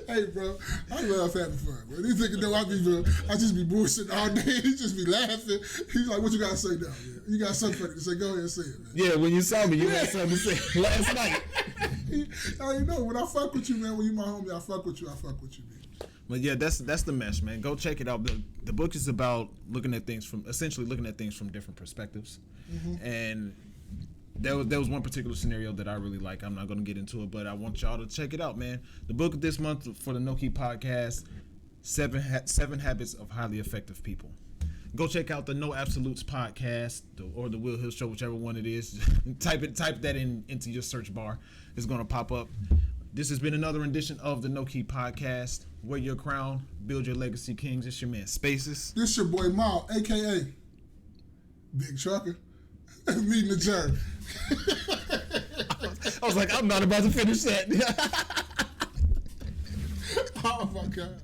hey, bro, I love having fun, bro. These niggas know I just be bullshitting all day. He just be laughing. He's like, "What you gotta say now? Man? You got something funny to say? Go ahead and say it, man." Yeah, when you saw me, you had something to say last night. I know when I fuck with you, man. When you my homie, I fuck with you, man. But yeah, that's the mesh, man. Go check it out. The book is about looking at things from different perspectives, and. There was one particular scenario that I really like. I'm not going to get into it, but I want y'all to check it out, man. The book of this month for the KNoWKi podcast, 7 Habits of Highly Effective People. Go check out the No Absolutes podcast or the Will Hill Show, whichever one it is. Type that into your search bar. It's going to pop up. This has been another edition of the KNoWKi podcast. Wear your crown, build your legacy, kings. It's your man Spaces. This your boy Mal, aka Big Trucker. Meeting adjourned. I was like, I'm not about to finish that. Oh my God.